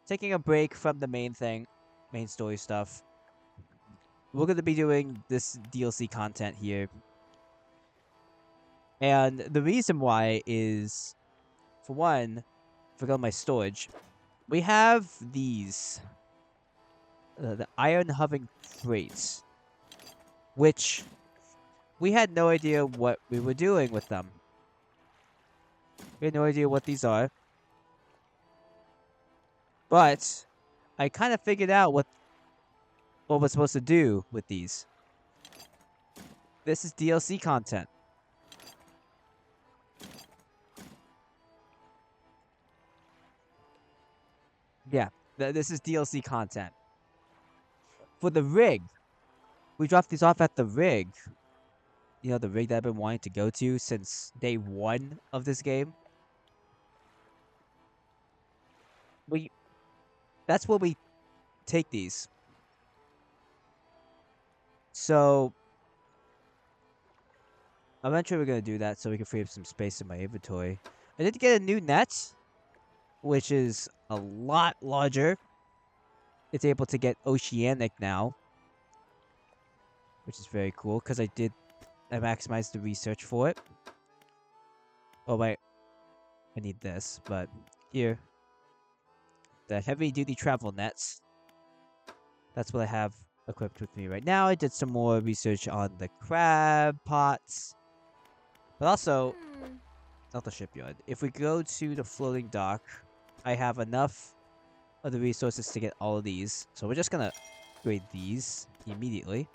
taking a break from the main story stuff. We're going to be doing this DLC content here. And the reason why is, for one, forgot my storage. We have these, the iron hovering crates, which we had no idea what we were doing with them. We had no idea what these are. But I kind of figured out what we're supposed to do with these. This is DLC content. Yeah, this is DLC content. For the rig, we dropped these off at the rig. You know, the rig that I've been wanting to go to since day 1 of this game. That's where we take these. So, eventually we're going to do that so we can free up some space in my inventory. I did get a new net, which is a lot larger. It's able to get oceanic now, which is very cool because I maximized the research for it. Oh wait, I need this, but here, the heavy duty travel nets. That's what I have equipped with me right now. I did some more research on the crab pots, but also not the shipyard. If we go to the floating dock, I have enough of the resources to get all of these. So we're just gonna upgrade these immediately.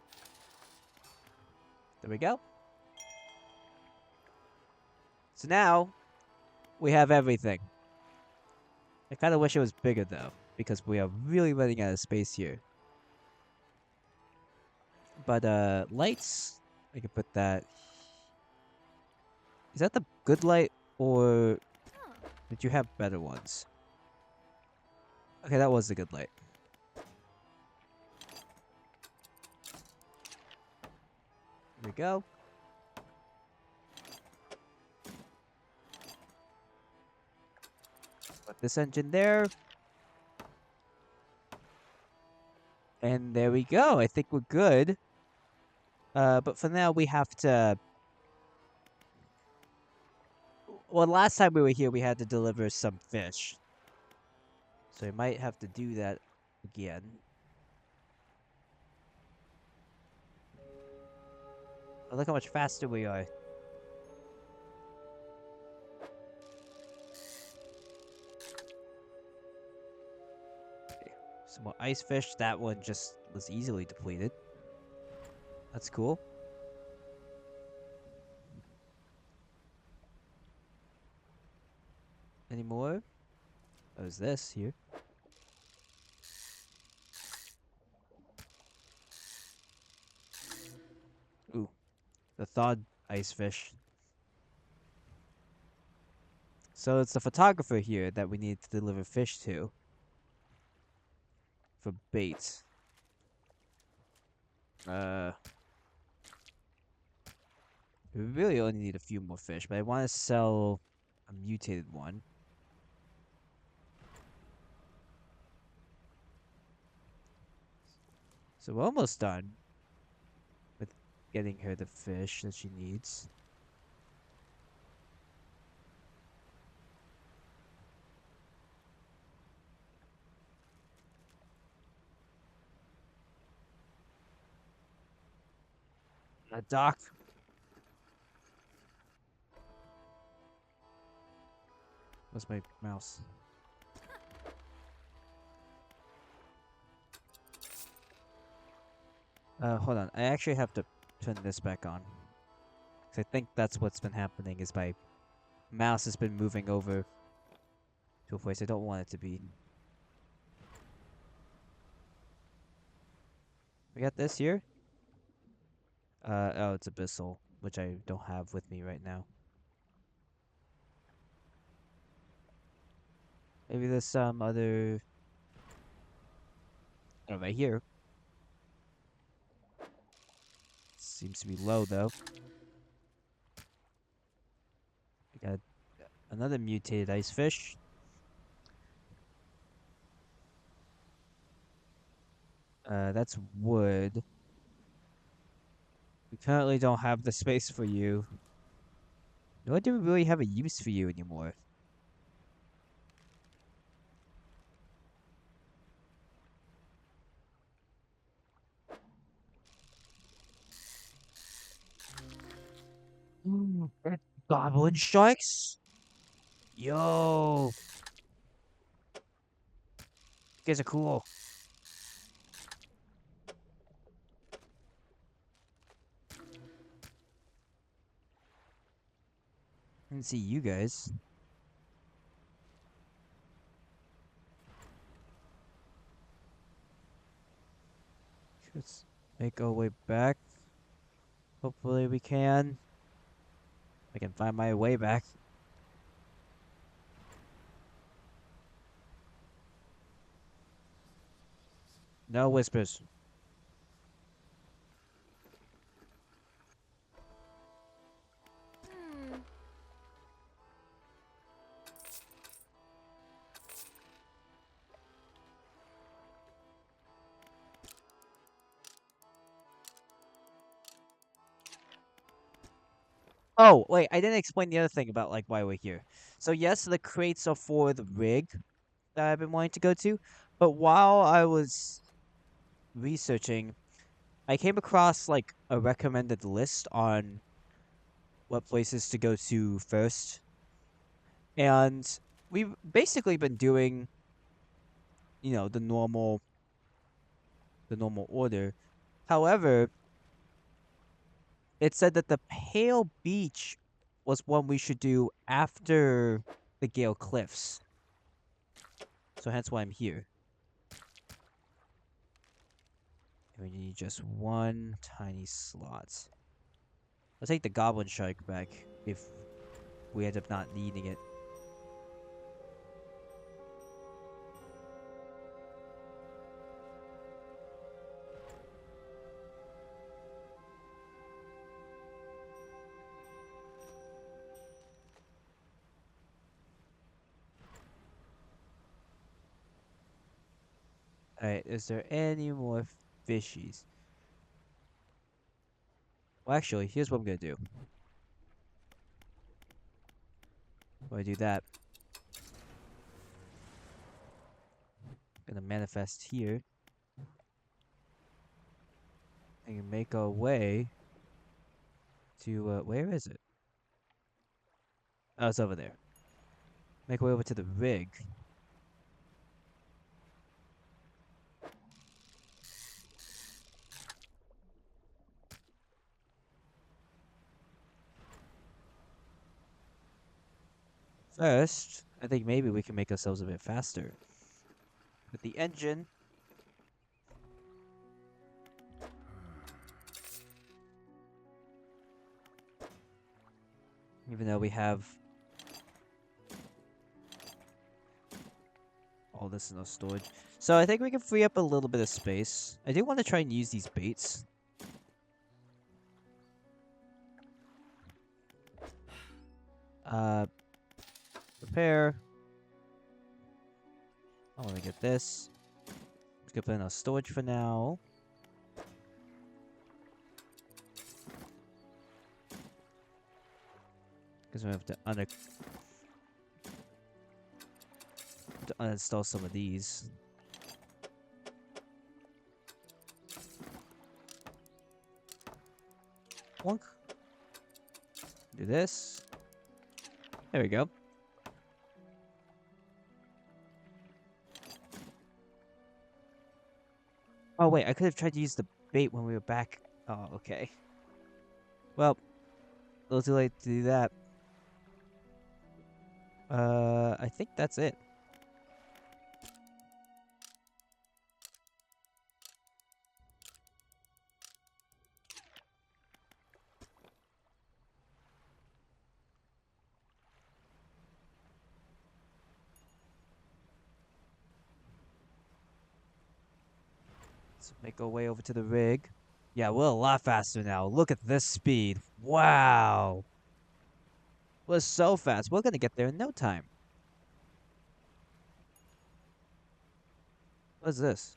There we go. So now, we have everything. I kind of wish it was bigger though, because we are really running out of space here. But lights, I can put that. Is that the good light, or did you have better ones? Okay, that was the good light. Here we go. Put this engine there. And there we go. I think we're good. But for now, we have to... Well, last time we were here, we had to deliver some fish. So I might have to do that again. Oh, look how much faster we are. Okay. Some more ice fish. That one just was easily depleted. That's cool. Any more? There's this here. Ooh. The thawed ice fish. So it's the photographer here that we need to deliver fish to. For bait. We really only need a few more fish, but I want to sell a mutated one. So we're almost done with getting her the fish that she needs. Doc. Where's my mouse? Hold on. I actually have to turn this back on. 'Cause I think that's what's been happening is my mouse has been moving over to a place I don't want it to be. We got this here? Oh, it's Abyssal, which I don't have with me right now. Maybe there's some other... Oh, right here. Seems to be low, though. We got another mutated ice fish. That's wood. We currently don't have the space for you. Nor do we really have a use for you anymore. Goblin sharks? Yo! You guys are cool. I didn't see you guys. Let's make our way back. Hopefully we can. I can find my way back. No whispers. Oh, wait, I didn't explain the other thing about like why we're here. So yes, the crates are for the rig that I've been wanting to go to, but while I was researching, I came across like a recommended list on what places to go to first. And we've basically been doing, the normal order. However, it said that the Pale Beach was one we should do after the Gale Cliffs. So hence why I'm here. And we need just one tiny slot. I'll take the Goblin Shark back if we end up not needing it. Alright, is there any more fishies? Well, actually, here's what I'm gonna do. When I do that, I'm gonna manifest here. And make our way to, where is it? Oh, it's over there. Make our way over to the rig. First, I think maybe we can make ourselves a bit faster. With the engine. Even though we have all this in our storage. So I think we can free up a little bit of space. I do want to try and use these baits. Prepare. I want to get this. Let's go put in our storage for now. Because we have to uninstall some of these. Plunk. Do this. There we go. Oh wait, I could have tried to use the bait when we were back. Oh, okay. Well, a little too late to do that. I think that's it. Let's make our way over to the rig. Yeah, we're a lot faster now. Look at this speed. Wow. We're so fast. We're gonna get there in no time. What's this?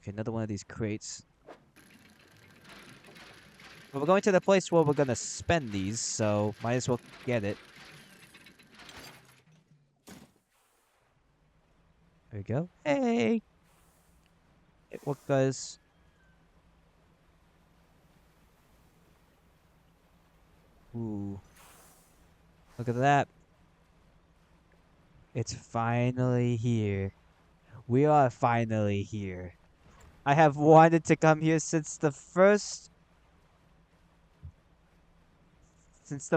Okay, another one of these crates. But we're going to the place where we're gonna spend these, so might as well get it. There we go. Hey! It worked, guys. Ooh. Look at that. It's finally here. We are finally here. I have wanted to come here since the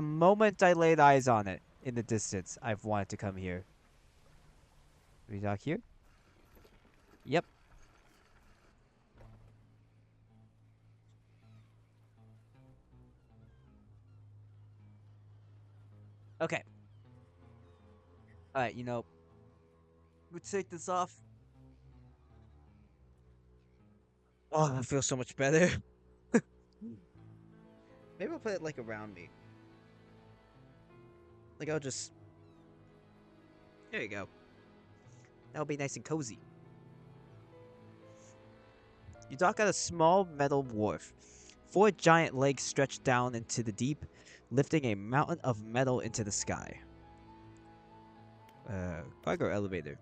moment I laid eyes on it in the distance. I've wanted to come here. We dock here? Yep. Okay. Alright, we'll take this off. Oh, I feel so much better. Maybe I'll put it like around me. Like I'll just... There you go. That'll be nice and cozy. You dock at a small metal wharf. 4 giant legs stretch down into the deep, lifting a mountain of metal into the sky. Cargo elevator.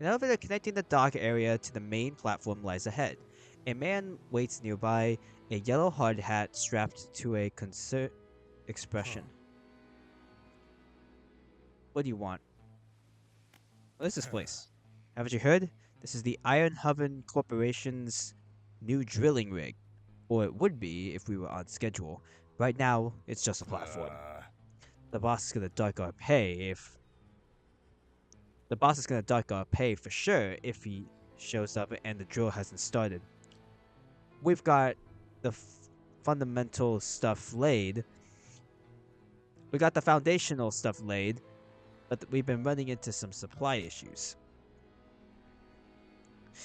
An elevator connecting the dock area to the main platform lies ahead. A man waits nearby, a yellow hard hat strapped to a concerned expression. What do you want? What is this place? Haven't you heard? This is the Iron Hoven Corporation's new drilling rig. Or it would be if we were on schedule. Right now, it's just a platform. The boss is gonna dock our pay if... The boss is gonna dock our pay for sure if he shows up and the drill hasn't started. We've got the fundamental stuff laid. We got the foundational stuff laid, but we've been running into some supply issues.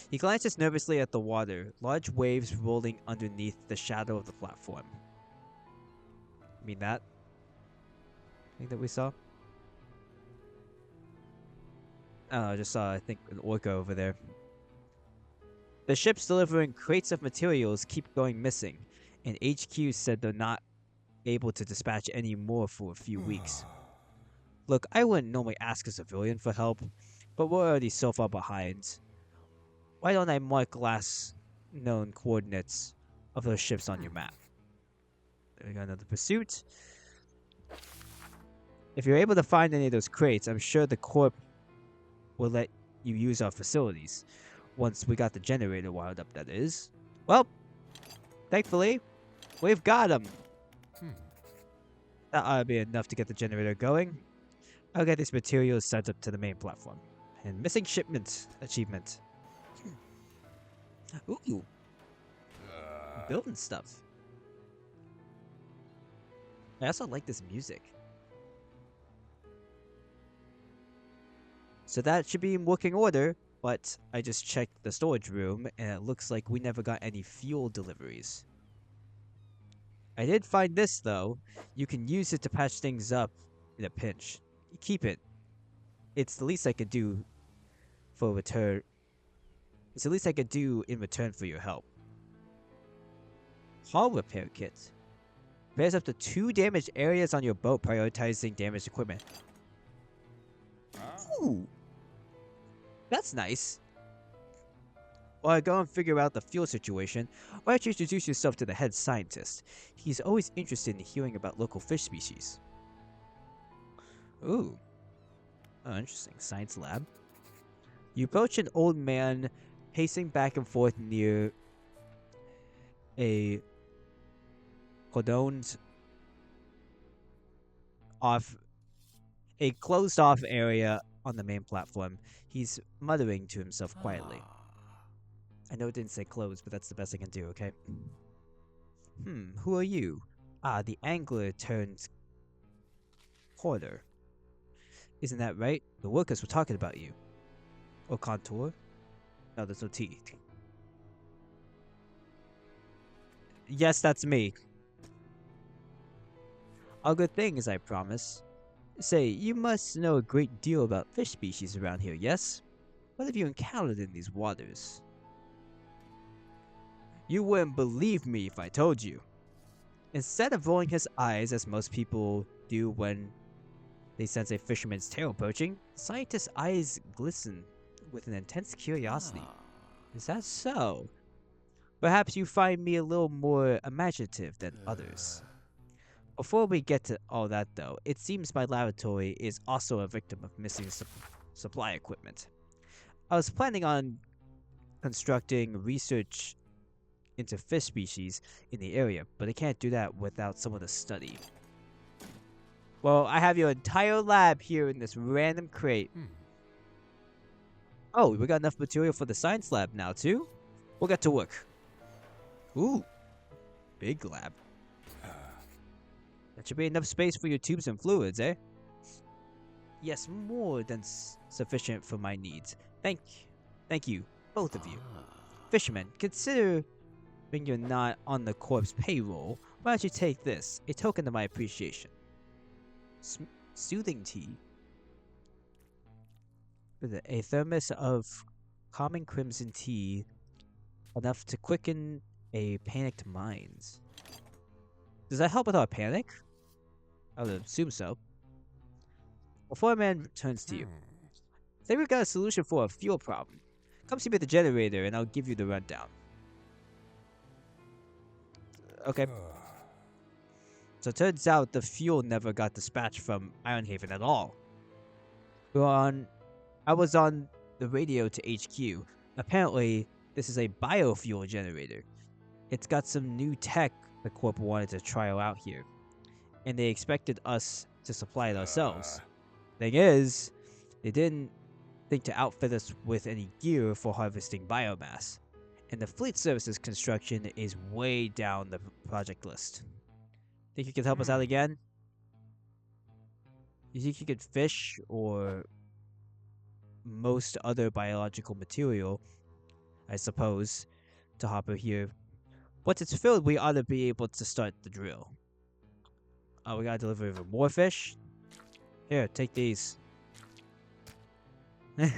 He glances nervously at the water, large waves rolling underneath the shadow of the platform. You mean that? Thing that we saw? I don't know, I just saw, I think, an orca over there. The ships delivering crates of materials keep going missing, and HQ said they're not able to dispatch any more for a few weeks. Look, I wouldn't normally ask a civilian for help, but we're already so far behind. Why don't I mark last known coordinates of those ships on your map? There we got another pursuit. If you're able to find any of those crates, I'm sure the Corp will let you use our facilities. Once we got the generator wired up, that is. Well, thankfully, we've got them. That ought to be enough to get the generator going. I'll get these materials sent up to the main platform. And missing shipment achievement. Ooh. Building stuff. I also like this music. So that should be in working order, but I just checked the storage room and it looks like we never got any fuel deliveries. I did find this though. You can use it to patch things up in a pinch. Keep it. It's the least I could do for return. It's the least I could do in return for your help. Hull repair kit. Repairs up to 2 damaged areas on your boat, prioritizing damaged equipment. Ooh. That's nice. While I go and figure out the fuel situation, why don't you introduce yourself to the head scientist? He's always interested in hearing about local fish species. Ooh. Oh, interesting. Science lab. You approach an old man pacing back and forth near a cordoned off, a closed off area on the main platform. He's muttering to himself quietly. I know it didn't say closed, but that's the best I can do, okay? Who are you? Ah, the angler turned hoarder. Isn't that right? The workers were talking about you. Or contour? No, there's no T. Yes, that's me. All good things, I promise. Say, you must know a great deal about fish species around here, yes? What have you encountered in these waters? You wouldn't believe me if I told you. Instead of rolling his eyes as most people do when they sense a fisherman's tail approaching, the scientist's eyes glisten with an intense curiosity. Is that so? Perhaps you find me a little more imaginative than others. Before we get to all that though, it seems my laboratory is also a victim of missing supply equipment. I was planning on constructing research into fish species in the area, but I can't do that without someone to study. Well, I have your entire lab here in this random crate. Oh, we got enough material for the science lab now too? We'll get to work. Ooh, big lab. That should be enough space for your tubes and fluids, eh? Yes, more than sufficient for my needs. Thank you, both of you. Fishermen, consider when you're not on the corp's payroll, why don't you take this, a token of my appreciation. Soothing tea. A thermos of common crimson tea, enough to quicken a panicked mind. Does that help with our panic? I would assume so. Before a man turns to you. I think we've got a solution for a fuel problem. Come see me at the generator and I'll give you the rundown. Okay. So it turns out the fuel never got dispatched from Ironhaven at all. I was on the radio to HQ. Apparently, this is a biofuel generator. It's got some new tech the Corp wanted to trial out here, and they expected us to supply it ourselves. Thing is, they didn't think to outfit us with any gear for harvesting biomass, and the fleet services construction is way down the project list. Think you could help us out again? You think you could fish or most other biological material, I suppose, to hopper here. Once it's filled, we ought to be able to start the drill. Oh, we gotta deliver even more fish? Here, take these. Okay,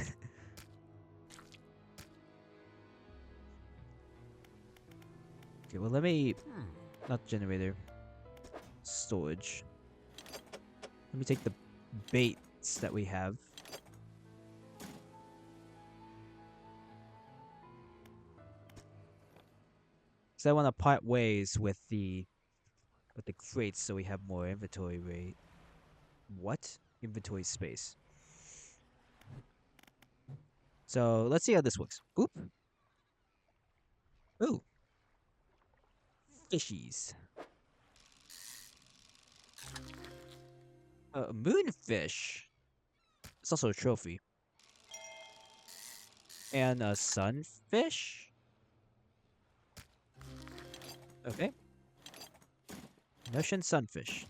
well let me... Not generator. Storage. Let me take the baits that we have. So I want to part ways with the crates so we have more inventory rate. What? Inventory space. So let's see how this works. Oop. Ooh. Fishies. Moonfish. It's also a trophy. And a sunfish. Okay. Notion sunfish.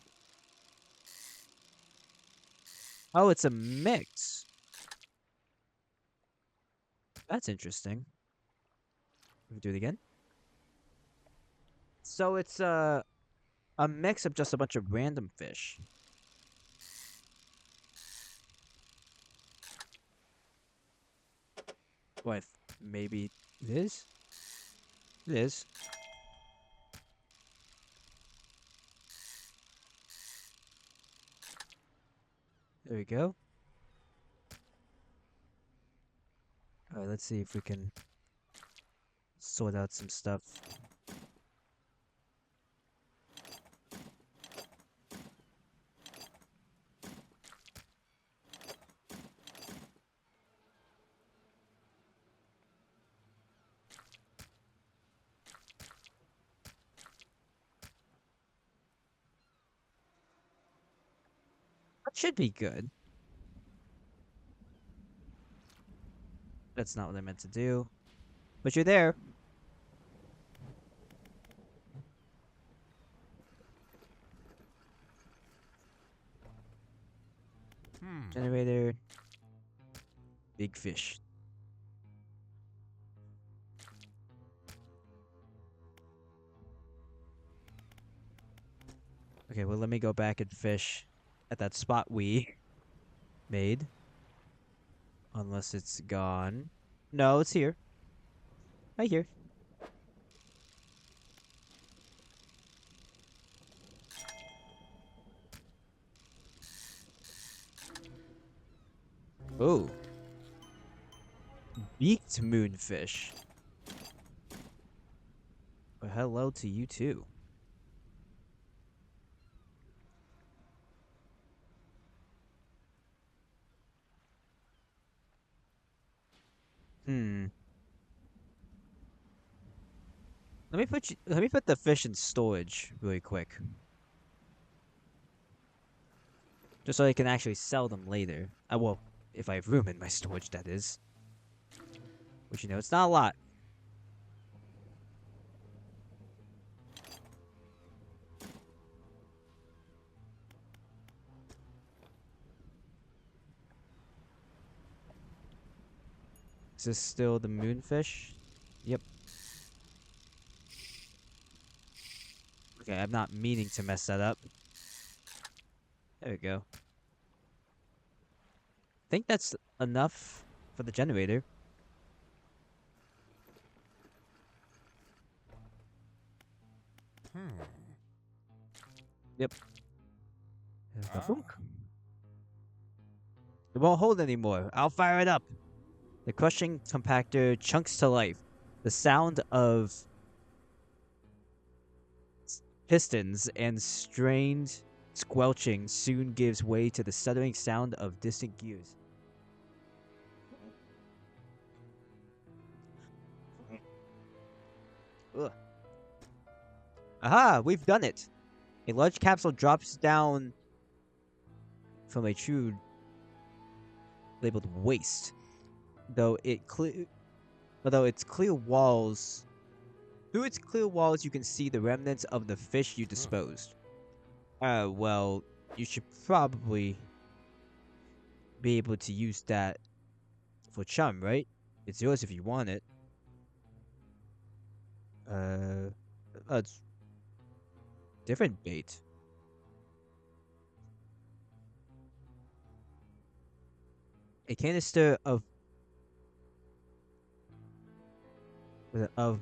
Oh, it's a mix. That's interesting. Let me do it again. So it's a mix of just a bunch of random fish. What? Maybe it is? It is. There we go. Alright, let's see if we can sort out some stuff. That should be good. That's not what I meant to do. But you're there. Generator. Big fish. Okay, well let me go back and fish at that spot we made. Unless it's gone. No, it's here. Right here. Oh. Beaked moonfish. Well, hello to you too. Hmm. Let me put the fish in storage really quick. Just so I can actually sell them later. Well, if I have room in my storage, that is. Which, you know, it's not a lot. Is this still the moonfish? Yep. Okay, I'm not meaning to mess that up. There we go. I think that's enough for the generator. Yep. It won't hold anymore. I'll fire it up. The crushing compactor chunks to life. The sound of pistons and strained squelching soon gives way to the stuttering sound of distant gears. Ugh. Aha! We've done it! A large capsule drops down from a tube labeled waste. Though its clear walls, through its clear walls, you can see the remnants of the fish you disposed. Well, you should probably be able to use that for chum, right? It's yours if you want it. It's different bait. A canister of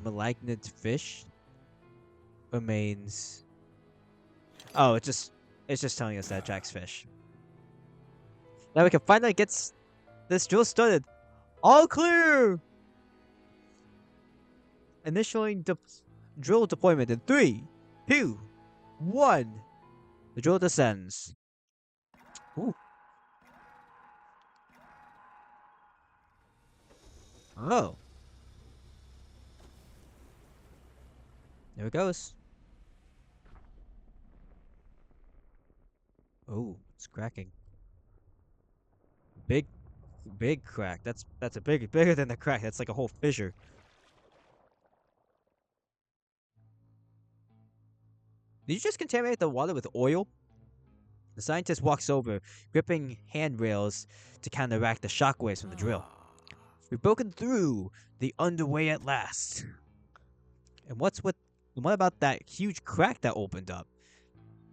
malignant fish remains. Oh, it's just telling us that Jack's fish. Now we can finally get this drill started. All clear. Initiating drill deployment in 3, 2, 1. The drill descends. Ooh. Oh. There it goes. Oh, it's cracking. Big crack. That's a bigger than the crack. That's like a whole fissure. Did you just contaminate the water with oil? The scientist walks over, gripping handrails to counteract the shockwaves from the drill. We've broken through the underway at last. And what about that huge crack that opened up?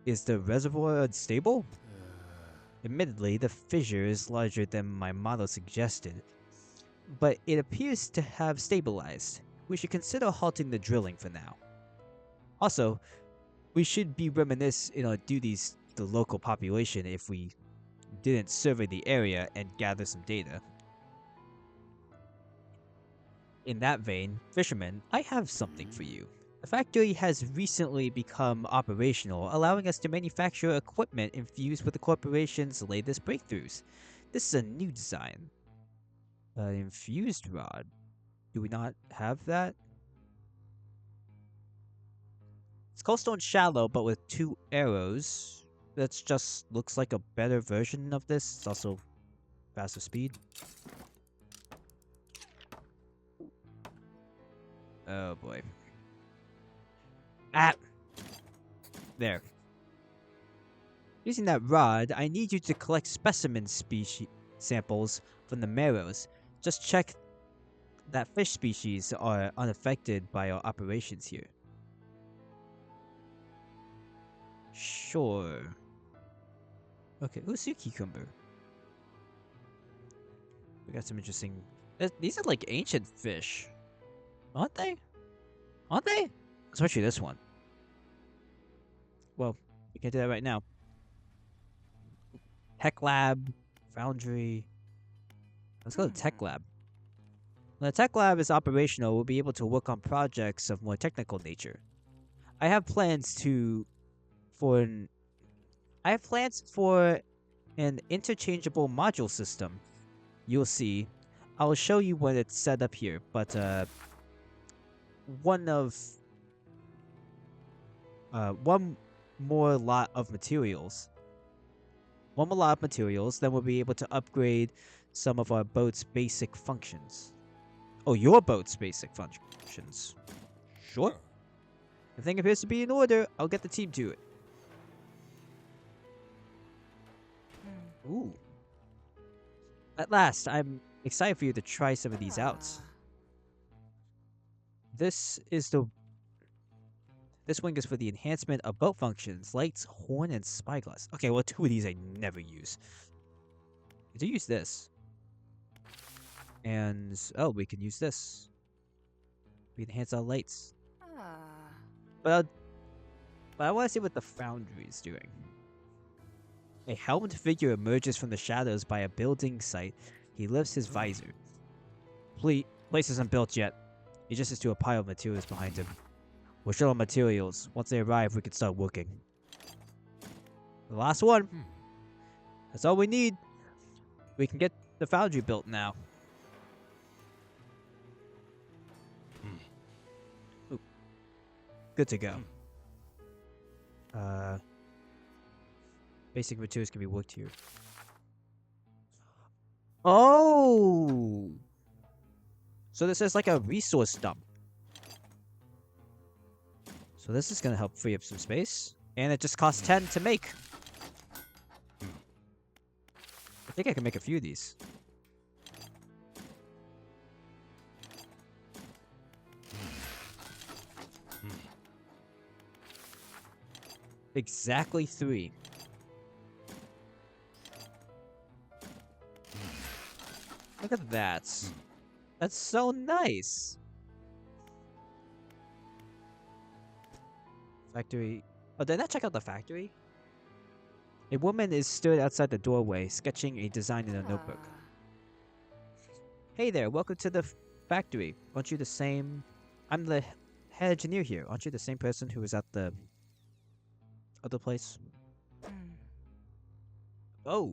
Is the reservoir unstable? Admittedly, the fissure is larger than my model suggested, but it appears to have stabilized. We should consider halting the drilling for now. Also, we should be reminiscent in our duties to the local population if we didn't survey the area and gather some data. In that vein, fishermen, I have something for you. The factory has recently become operational, allowing us to manufacture equipment infused with the corporation's latest breakthroughs. This is a new design. An infused rod. Do we not have that? It's coldstone shallow, but with 2 arrows. That just looks like a better version of this. It's also faster speed. Oh boy. Ah! There. Using that rod, I need you to collect specimen samples from the marrows. Just check that fish species are unaffected by our operations here. Sure. Okay, ooh, sea cucumber. We got some interesting... These are like ancient fish. Aren't they? Aren't they? Especially this one. Well, we can't do that right now. Tech lab, foundry. Let's go to Tech Lab. When the Tech Lab is operational, we'll be able to work on projects of more technical nature. I have plans for an interchangeable module system. You'll see. I'll show you when it's set up here, but one more lot of materials. One more lot of materials, then we'll be able to upgrade some of our boat's basic functions. Oh, your boat's basic functions. Sure. Everything appears to be in order. I'll get the team to it. Ooh. At last, I'm excited for you to try some of these out. This wing is for the enhancement of boat functions, lights, horn, and spyglass. Okay, well, 2 of these I never use. I do use this. And, oh, we can use this. We enhance our lights. But I want to see what the foundry is doing. A helmed figure emerges from the shadows by a building site. He lifts his visor. Place isn't built yet. He just has to a pile of materials behind him. We'll show him materials. Once they arrive, we can start working. The last one. That's all we need. We can get the foundry built now. Ooh. Good to go. Basic materials can be worked here. Oh! So this is like a resource dump. So this is gonna help free up some space. And it just costs 10 to make. I think I can make a few of these. Exactly 3. Look at that. That's so nice. Factory. Oh, did I check out the factory? A woman is stood outside the doorway, sketching a design in a notebook. Hey there, welcome to the factory. Aren't you the same? I'm the head engineer here. Aren't you the same person who was at the other place? Oh.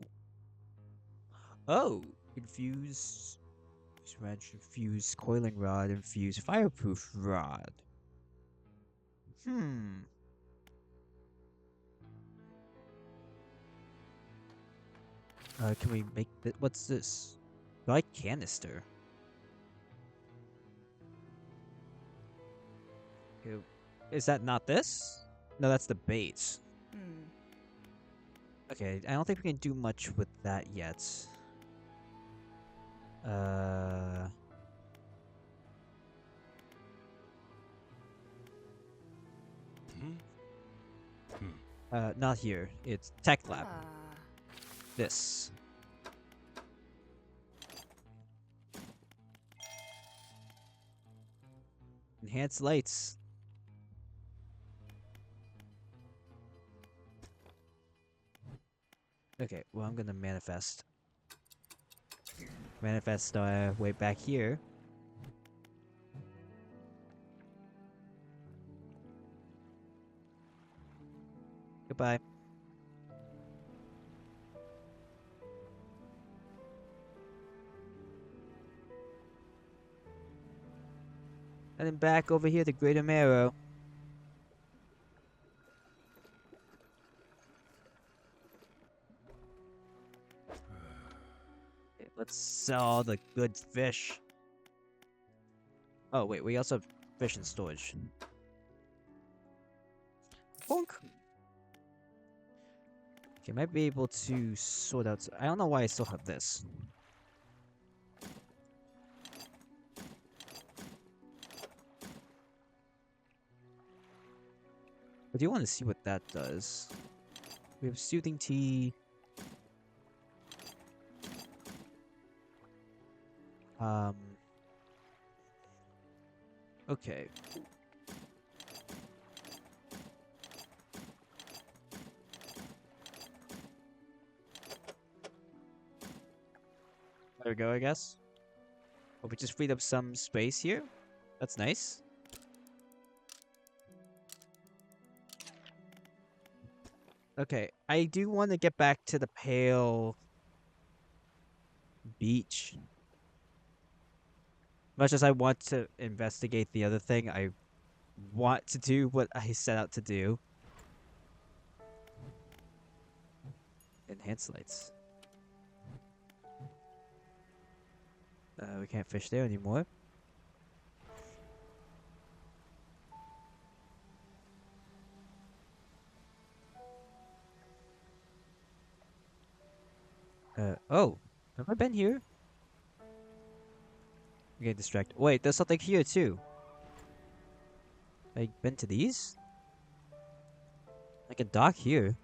Oh. Infused coiling rod, infused fireproof rod. Can we make that? What's this? Light canister. Okay. Is that not this? No, that's the bait. Okay, I don't think we can do much with that yet. Not here. It's Tech Lab. This. Enhanced lights. Okay, well, I'm gonna manifest. Manifest way back here. Goodbye. And then back over here to Greater Marrow. Okay, let's sell all the good fish. Oh wait, we also have fish in storage. Bonk. Okay, might be able to sort out. I don't know why I still have this. I do want to see what that does. We have soothing tea. Okay. There we go, I guess. Oh, we just freed up some space here. That's nice. Okay, I do want to get back to the Pale Beach. Much as I want to investigate the other thing, I want to do what I set out to do. Enhance lights. We can't fish there anymore. Oh. Have I been here? I'm getting distracted. Wait, there's something here too. I've been to these? Like a dock here.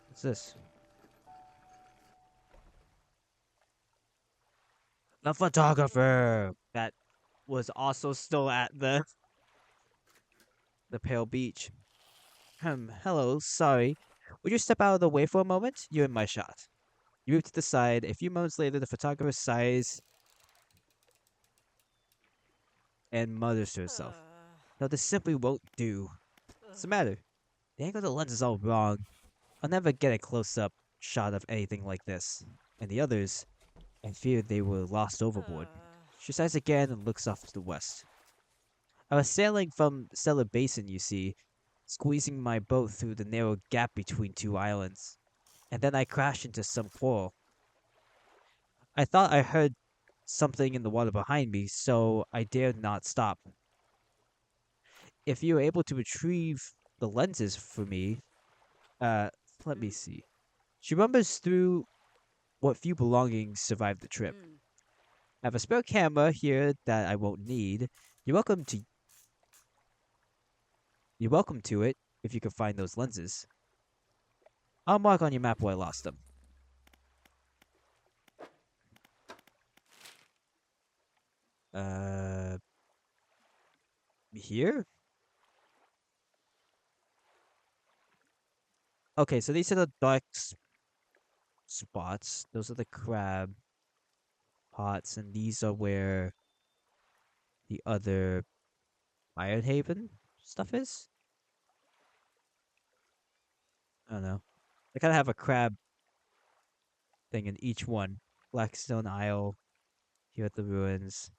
What's this? The photographer! That was also still at the Pale Beach. Hello, sorry. Would you step out of the way for a moment? You're in my shot. You move to the side. A few moments later, the photographer sighs and mutters to herself. No, this simply won't do. What's the matter? The angle of the lens is all wrong. I'll never get a close-up shot of anything like this. And the others, I feared they were lost overboard. She sighs again and looks off to the west. I was sailing from Stellar Basin, you see, squeezing my boat through the narrow gap between two islands. And then I crashed into some coral. I thought I heard something in the water behind me, so I dared not stop. If you were able to retrieve the lenses for me, let me see. She remembers through what few belongings survived the trip. I have a spare camera here that I won't need. You're welcome to it if you can find those lenses. I'll mark on your map where I lost them. Here? Okay, so these are the dark spots. Those are the crab pots, and these are where the other Iron Haven stuff is? I don't know. They kind of have a crab thing in each one. Blackstone Isle, here at the ruins,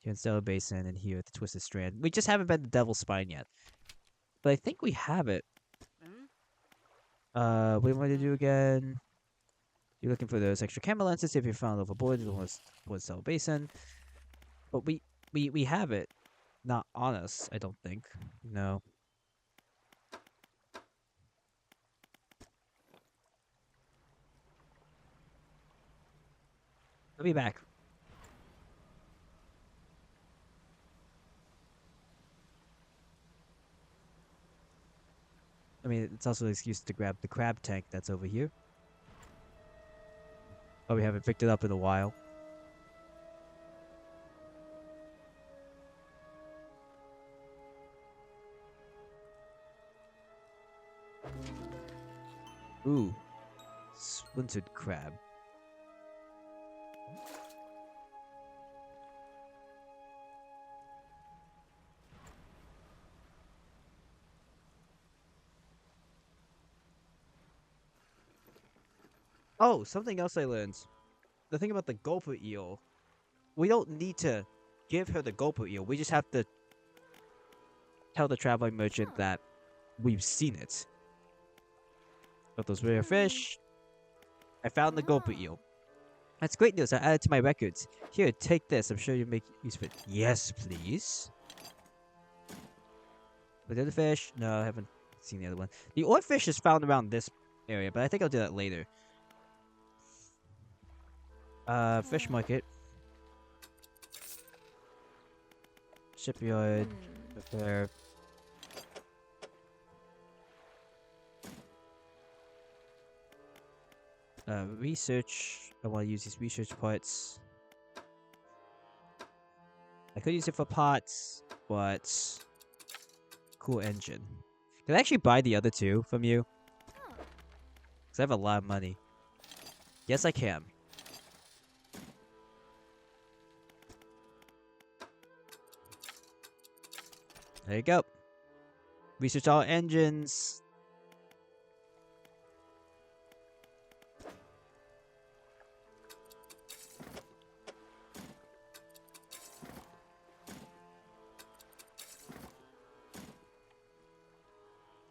here in Stellar Basin, and here at the Twisted Strand. We just haven't been to Devil's Spine yet. But I think we have it. What do you want to do again? You're looking for those extra camera lenses if you're found overboard towards Stellar Basin. But we have it. Not on us, I don't think. No. I'll be back. I mean, it's also an excuse to grab the crab tank that's over here. Oh, we haven't picked it up in a while. Ooh. Splintered crab. Oh, something else I learned. The thing about the gulper eel. We don't need to give her the gulper eel. We just have to tell the traveling merchant that we've seen it. Got those rare fish. I found the gulper eel. That's great news. I added to my records. Here, take this. I'm sure you'll make use of it. Yes, please. But the other fish? No, I haven't seen the other one. The oar fish is found around this area, but I think I'll do that later. Fish market. Shipyard. Repair. Research. I want to use these research parts. I could use it for pots, but cool engine. Can I actually buy the other two from you? Because I have a lot of money. Yes, I can. There you go. Research all engines.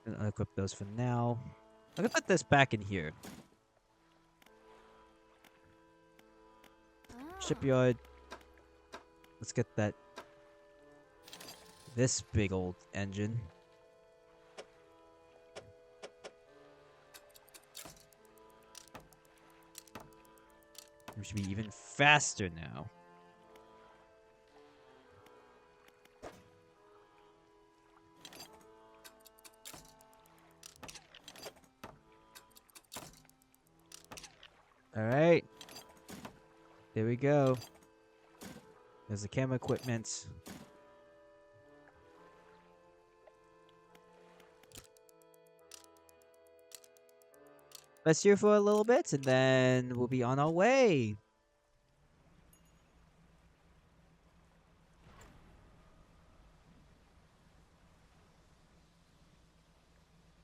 And unequip those for now. I'm gonna put this back in here. Shipyard. Let's get that. This big old engine. We should be even faster now. Alright. There we go. There's the camera equipment. Rest here for a little bit, and then we'll be on our way.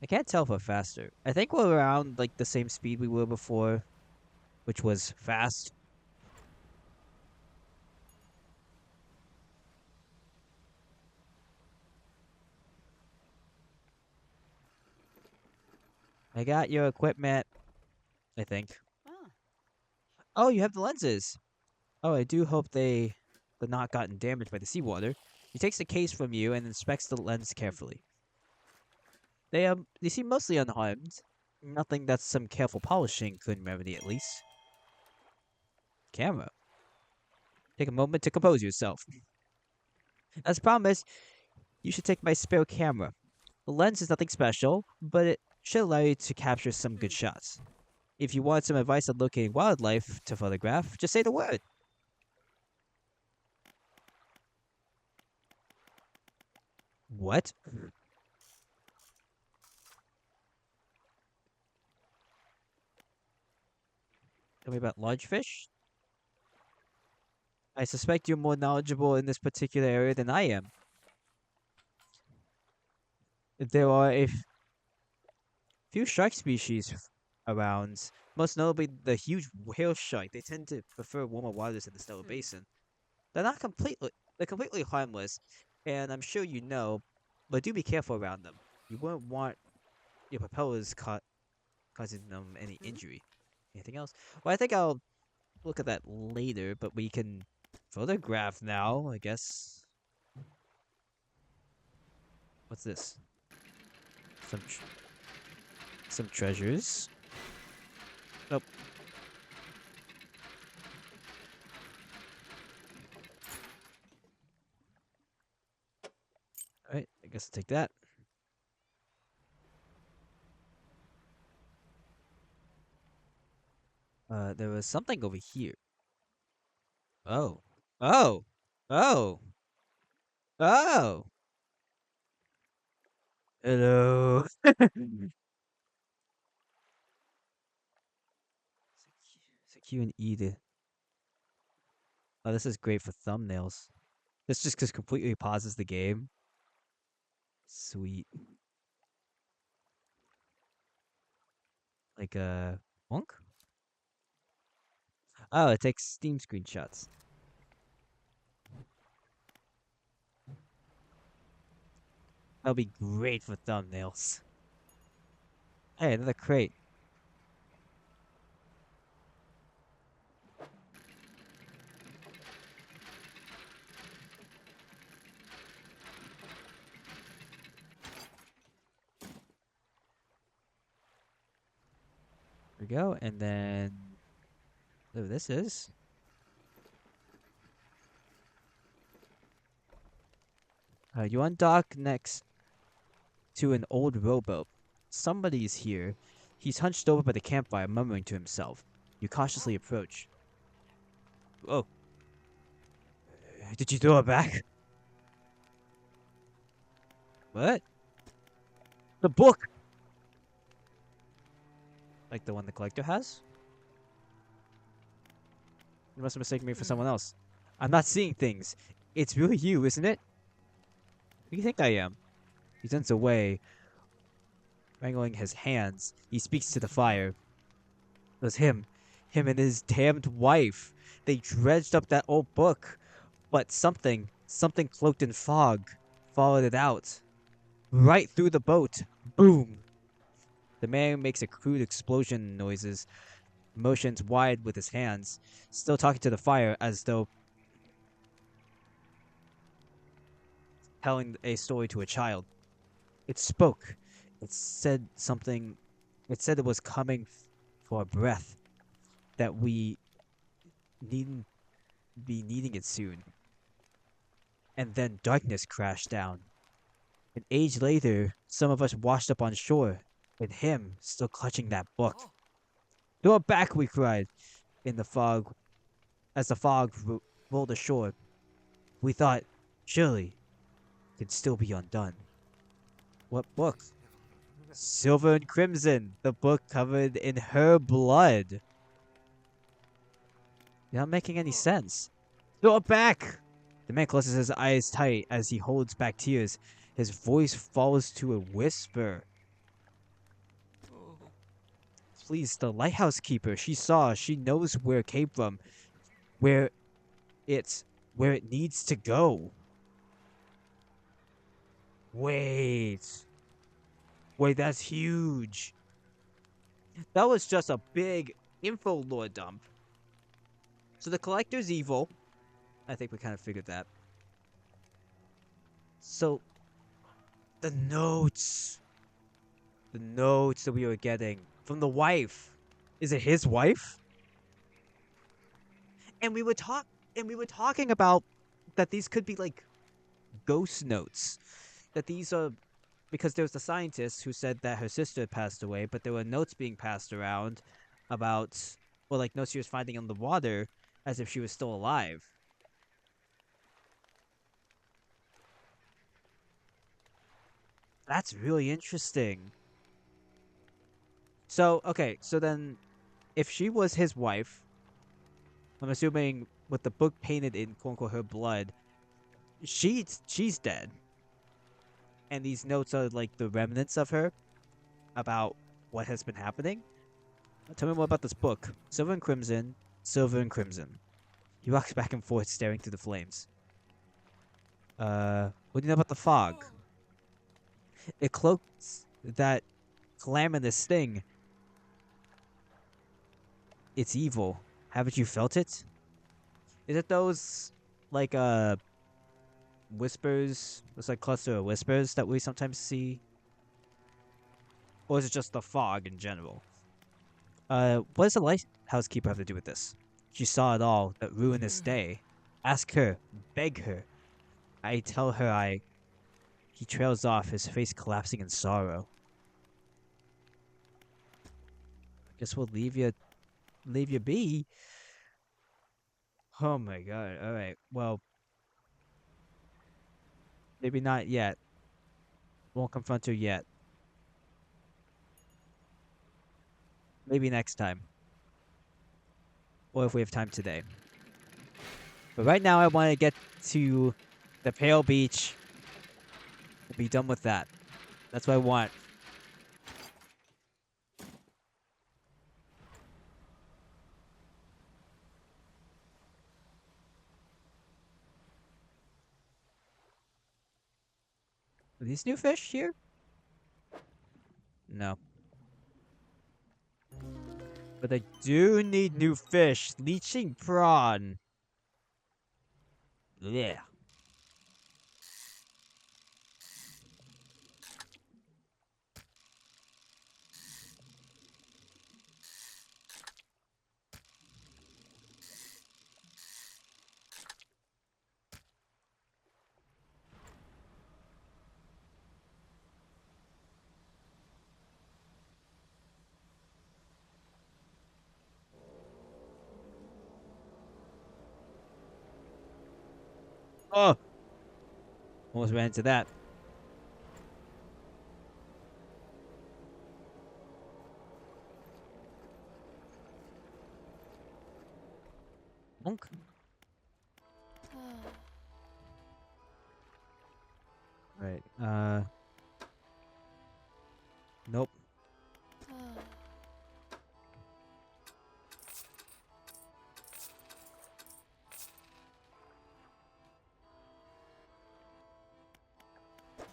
I can't tell if we're faster. I think we're around like the same speed we were before, which was fast. I got your equipment, I think. Oh, you have the lenses. Oh, I do hope they're not gotten damaged by the seawater. He takes the case from you and inspects the lens carefully. They seem mostly unharmed. Nothing that some careful polishing couldn't remedy, at least. Camera. Take a moment to compose yourself. As promised, you should take my spare camera. The lens is nothing special, but it should allow you to capture some good shots. If you want some advice on locating wildlife to photograph, just say the word. What? Tell me about large fish? I suspect you're more knowledgeable in this particular area than I am. There are a few shark species around, most notably the huge whale shark. They tend to prefer warmer waters in the Stellar Basin. They're completely harmless, and I'm sure you know, but do be careful around them. You wouldn't want your propellers causing them any injury. Anything else? Well, I think I'll look at that later, but we can photograph now, I guess. What's this? Some treasures. Nope. Alright, I guess I'll take that. There was something over here. Oh. Oh! Oh! Oh! Hello! Q and E to... Oh, this is great for thumbnails. This just completely pauses the game. Sweet. Like, Monk? Oh, it takes Steam screenshots. That'll be great for thumbnails. Hey, another crate. There we go, and then... Oh, this is... you undock next to an old rowboat. Somebody's here. He's hunched over by the campfire, murmuring to himself. You cautiously approach. Oh. Did you throw it back? What? The book! Like the one the collector has? You must have mistaken me for someone else. I'm not seeing things. It's really you, isn't it? Who do you think I am? He turns away, wrangling his hands. He speaks to the fire. It was him. Him and his damned wife. They dredged up that old book. But something cloaked in fog, followed it out. Right through the boat. Boom! The man makes a crude explosion noises, motions wide with his hands, still talking to the fire as though telling a story to a child. It spoke. It said something. It said it was coming for a breath, that we needn't be needing it soon. And then darkness crashed down. An age later, some of us washed up on shore, and him still clutching that book. Throw it back, we cried, in the fog, as the fog rolled ashore. We thought, surely, it could still be undone. What book? Silver and Crimson, the book covered in her blood. You're not making any sense. Throw it back! The man closes his eyes tight as he holds back tears. His voice falls to a whisper. Please, the lighthouse keeper. She saw. She knows where it came from. Where it needs to go. Wait. Wait, that's huge. That was just a big info lore dump. So the collector's evil. I think we kind of figured that. So, the notes. The notes that we were getting from the wife. Is it his wife? And we were talking about that these could be like ghost notes. That these are because there was the scientist who said that her sister had passed away, but there were notes being passed around about, well, like notes she was finding on the water as if she was still alive. That's really interesting. So, okay, so then if she was his wife, I'm assuming with the book painted in quote unquote her blood, she's dead. And these notes are like the remnants of her about what has been happening. Tell me more about this book. Silver and Crimson, Silver and Crimson. He walks back and forth, staring through the flames. What do you know about the fog? It cloaks that calamitous thing. It's evil. Haven't you felt it? Is it those, like, whispers? It's like cluster of whispers that we sometimes see? Or is it just the fog in general? What does the lighthouse keeper have to do with this? She saw it all, that ruinous day. Ask her, beg her. I tell her He trails off, his face collapsing in sorrow. Guess we'll leave you be. Oh my god. Alright, well, maybe not yet. Won't confront her yet. Maybe next time. Or if we have time today. But right now I want to get to the Pale Beach. We'll be done with that. That's what I want. Are these new fish here? No. But I do need new fish. Leeching prawn. Yeah. Oh! Almost ran into that. Bonk. Right. Nope.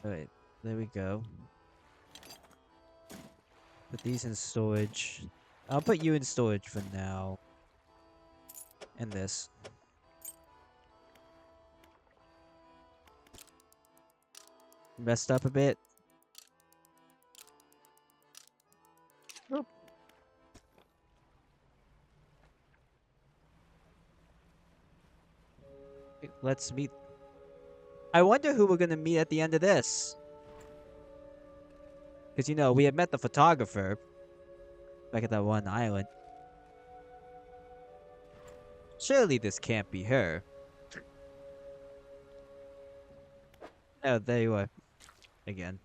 Alright, there we go. Put these in storage. I'll put you in storage for now. And this. Messed up a bit. Nope. Let's meet. I wonder who we're gonna meet at the end of this. Because, you know, we had met the photographer back at that one island. Surely this can't be her. Oh, there you are. Again.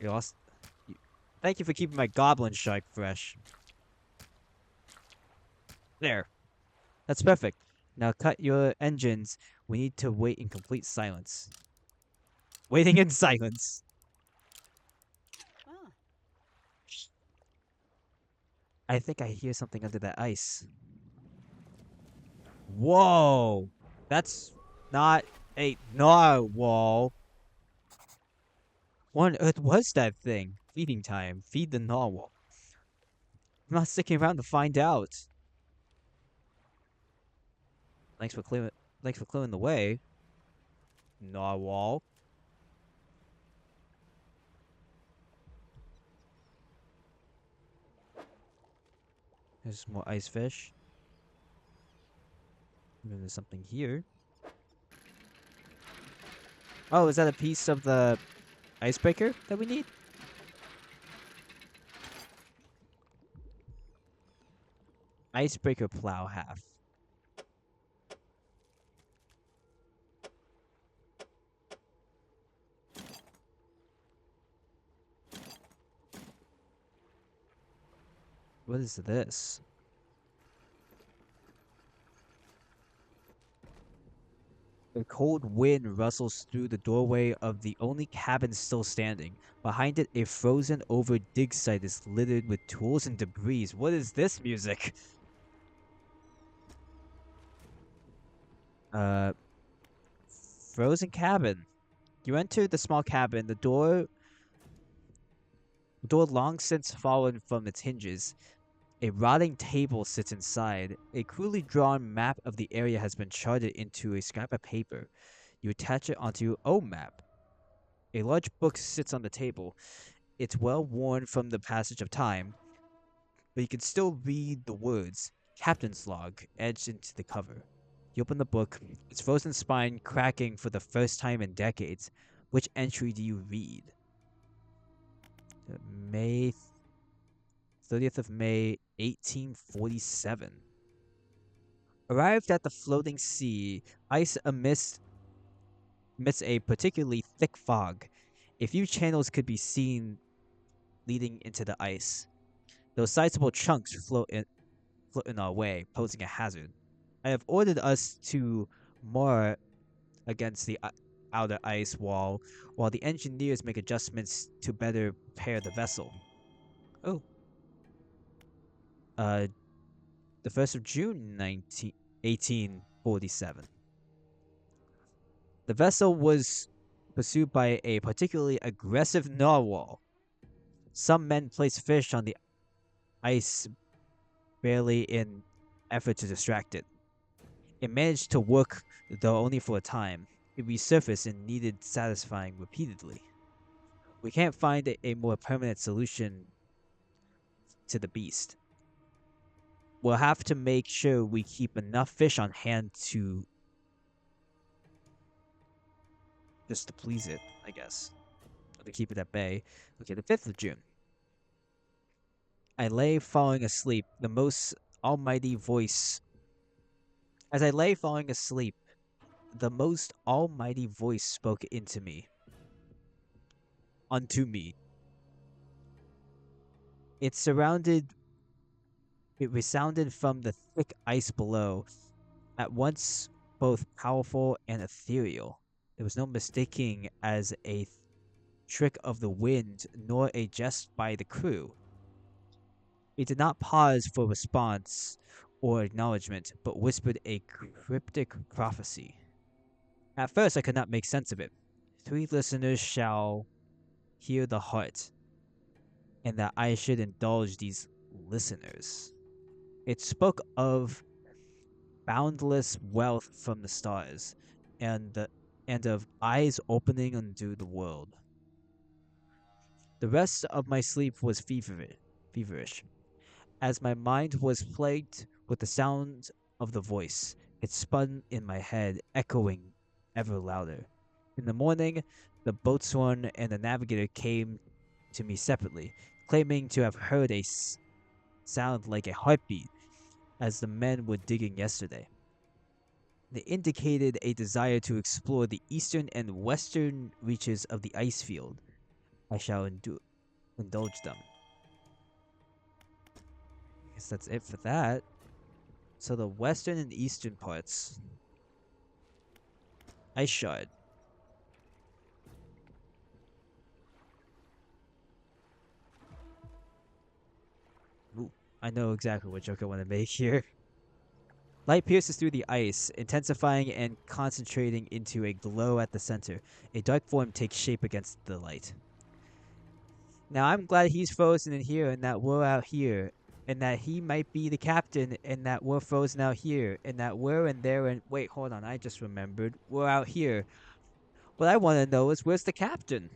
You lost. Thank you for keeping my goblin shark fresh. There. That's perfect. Now cut your engines. We need to wait in complete silence. Waiting in silence. I think I hear something under that ice. Whoa! That's not a narwhal. What on earth was that thing? Feeding time. Feed the narwhal. I'm not sticking around to find out. Thanks for clearing the way. Narwhal. There's more ice fish. Maybe there's something here. Oh, is that a piece of the icebreaker that we need? Icebreaker plow half. What is this? A cold wind rustles through the doorway of the only cabin still standing. Behind it, a frozen-over dig site is littered with tools and debris. What is this music? Frozen cabin. You enter the small cabin. The door long since fallen from its hinges. A rotting table sits inside. A crudely drawn map of the area has been charted into a scrap of paper. You attach it onto your own map. A large book sits on the table. It's well worn from the passage of time, but you can still read the words Captain's Log etched into the cover. You open the book, its frozen spine cracking for the first time in decades. Which entry do you read? May 30th of May, 1847. Arrived at the floating sea, ice amidst a particularly thick fog. A few channels could be seen leading into the ice. Those sizable chunks float in our way, posing a hazard. I have ordered us to moor against the outer ice wall, while the engineers make adjustments to better prepare the vessel. Oh. The 1st of June, 1847. The vessel was pursued by a particularly aggressive narwhal. Some men placed fish on the ice barely in effort to distract it. It managed to work, though only for a time. It resurfaced and needed satisfying repeatedly. We can't find a more permanent solution to the beast. We'll have to make sure we keep enough fish on hand to just to please it, I guess. Or to keep it at bay. Okay, the 5th of June. I lay falling asleep, the most almighty voice. As I lay falling asleep, the most almighty voice spoke into me. Unto me. It surrounded It resounded from the thick ice below, at once both powerful and ethereal. There was no mistaking as a trick of the wind, nor a jest by the crew. It did not pause for response or acknowledgement, but whispered a cryptic prophecy. At first, I could not make sense of it. 3 listeners shall hear the heart, and that I should indulge these listeners. It spoke of boundless wealth from the stars, and of eyes opening unto the world. The rest of my sleep was feverish, as my mind was plagued with the sound of the voice. It spun in my head, echoing ever louder. In the morning, the boatswain and the navigator came to me separately, claiming to have heard a sound like a heartbeat as the men were digging yesterday. They indicated a desire to explore the eastern and western reaches of the ice field. I shall indulge them. I guess that's it for that. So the western and eastern parts. Ice shard. Ooh, I know exactly what joke I want to make here. Light pierces through the ice, intensifying and concentrating into a glow at the center. A dark form takes shape against the light. Now I'm glad he's frozen in here and that we're out here, and that he might be the captain and that we're frozen out here, and that we're in there and wait, hold on, I just remembered. We're out here. What I want to know is where's the captain?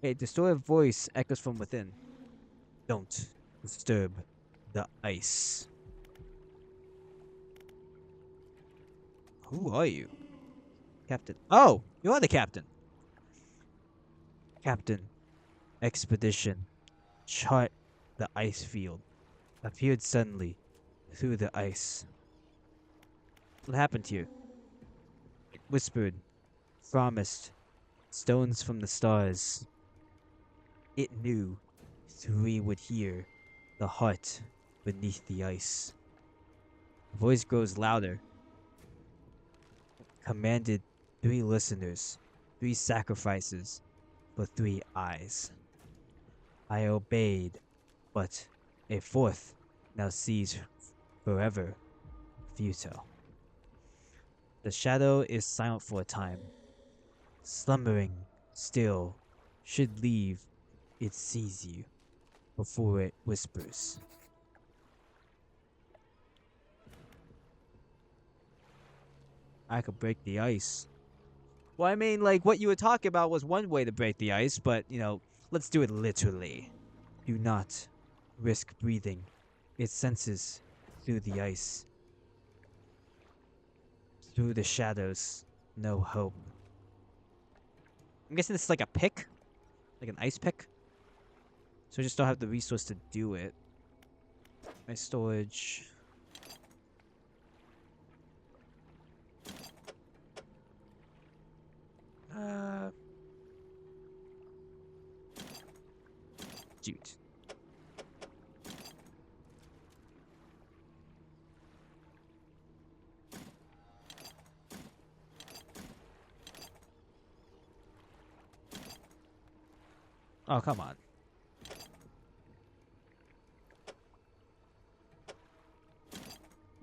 A distorted voice echoes from within. Don't disturb the ice. Who are you? Captain. Oh, you are the captain. Captain. Expedition. Chart the ice field. Appeared suddenly through the ice. What happened to you? It whispered. Promised. Stones from the stars. It knew 3 would hear the heart beneath the ice. The voice grows louder. Commanded 3 listeners, 3 sacrifices for 3 eyes. I obeyed, but a 4th now sees forever futile. The shadow is silent for a time. Slumbering still should leave it sees you before it whispers. I could break the ice. Well, I mean, like, what you were talking about was one way to break the ice, but, let's do it literally. Do not risk breathing its senses through the ice. Through the shadows, no hope. I'm guessing this is like a pick? Like an ice pick? So I just don't have the resource to do it. My storage. Shoot. Oh, come on.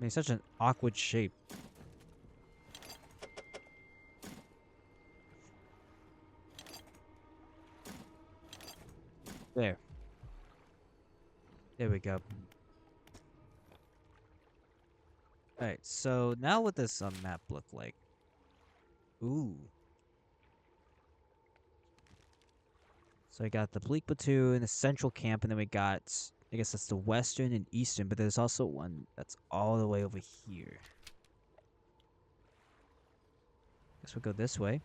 I mean, such an awkward shape. There. There we go. Alright, so now what does a map look like? Ooh. So I got the Bleak Platoon, the Central Camp, and then we got, I guess that's the Western and Eastern, but there's also one that's all the way over here. Guess we'll go this way.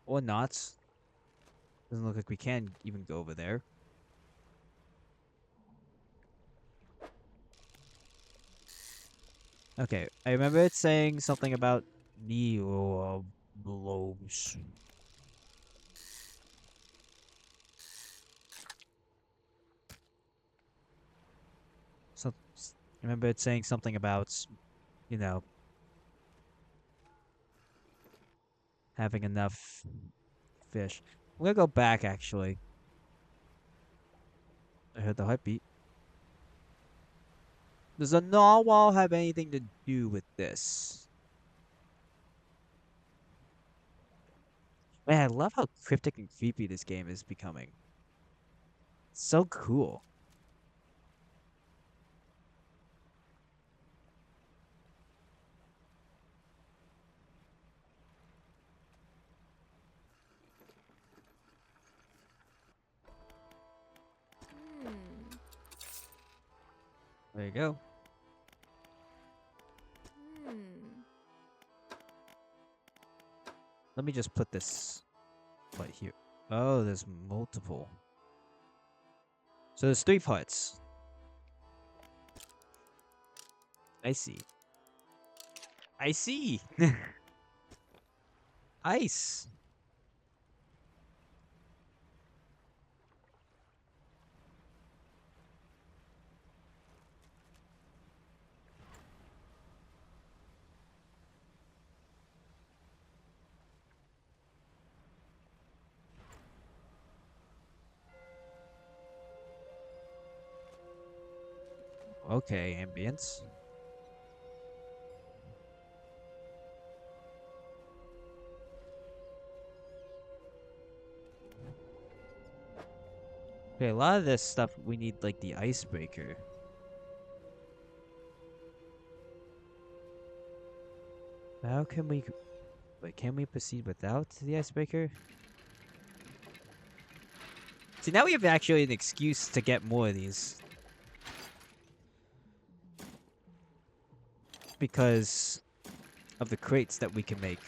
Or not. Doesn't look like we can even go over there. Okay, I remember it saying something about neo blows. So I remember it saying something about, you know, having enough fish. I'm gonna go back actually. I heard the heartbeat. Does the narwhal have anything to do with this? Man, I love how cryptic and creepy this game is becoming. It's so cool. Hmm. There you go. Hmm. Let me just put this right here. Oh, there's multiple. So there's 3 parts. I see. I see. Ice. Okay, ambience. Okay, a lot of this stuff we need like the icebreaker. How can we wait, can we proceed without the icebreaker? See, now we have actually an excuse to get more of these. Because of the crates that we can make.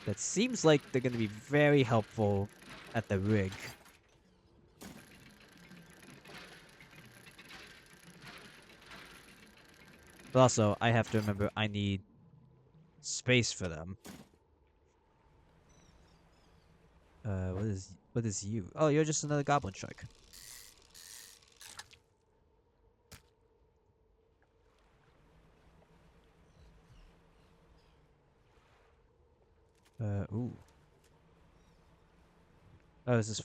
That seems like they're going to be very helpful at the rig. But also, I have to remember I need space for them. What is you? Oh, you're just another goblin shark. Ooh. Oh, is this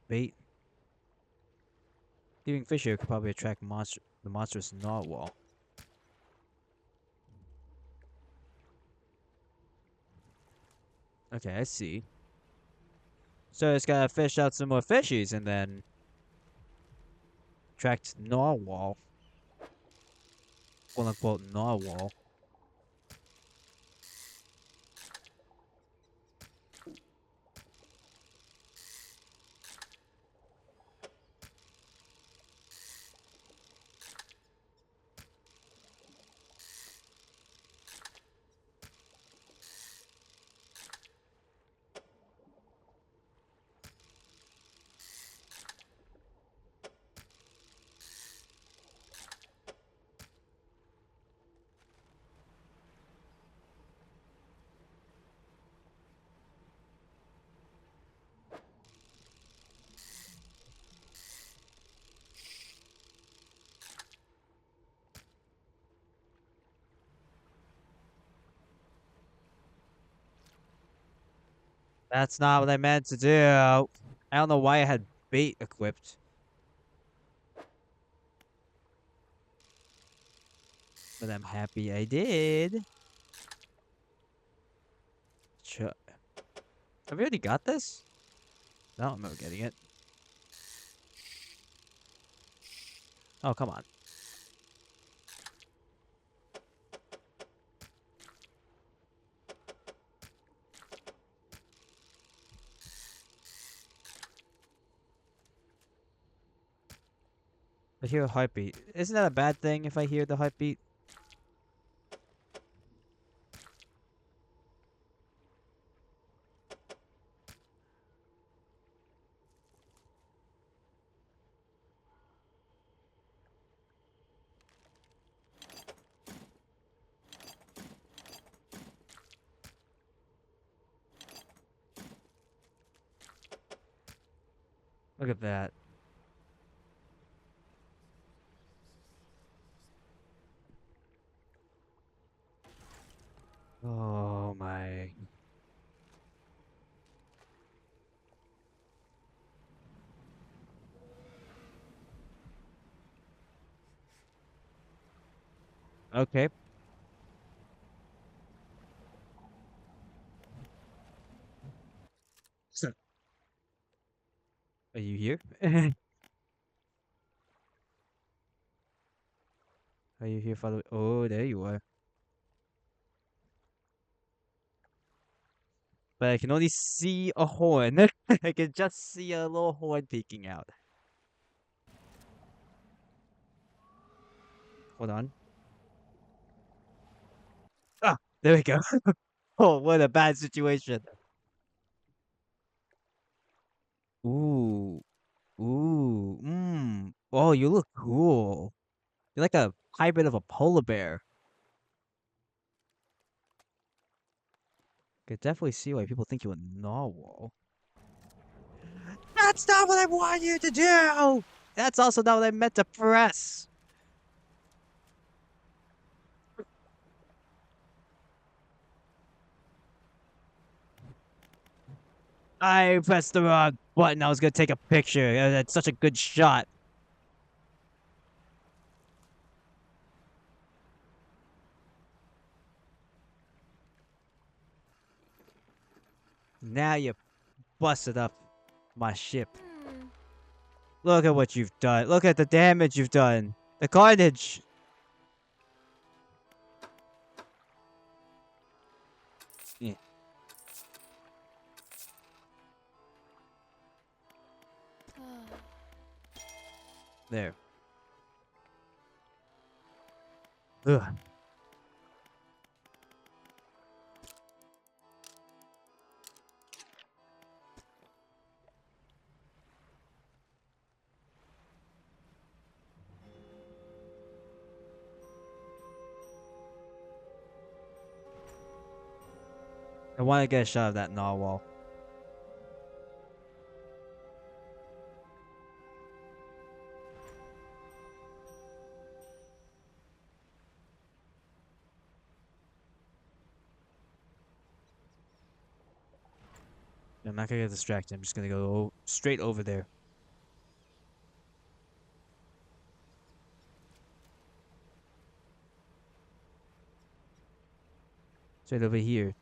bait? Eating fish here could probably attract the monstrous narwhal. Okay, I see. So it's gotta fish out some more fishies and then attract narwhal. Quote unquote narwhal. That's not what I meant to do. I don't know why I had bait equipped. But I'm happy I did. Have we already got this? I don't remember getting it. Oh, come on. I hear a heartbeat. Isn't that a bad thing if I hear the heartbeat? Look at that. Oh my. Okay. So, are you here? Are you here, Father? Oh, there you are. But I can only see a horn. I can just see a little horn peeking out. Hold on. Ah, there we go. Oh, what a bad situation. Ooh, Oh, you look cool. You're like a hybrid of a polar bear. Could definitely see why people think you're a narwhal. That's not what I want you to do! That's also not what I meant to press. I pressed the wrong button. I was gonna take a picture. That's such a good shot. Now you busted up my ship. Hmm. Look at what you've done. Look at the damage you've done. The carnage. Yeah, there. Ugh. I want to get a shot of that narwhal. I'm not gonna get distracted. I'm just gonna go straight over there. Straight over here.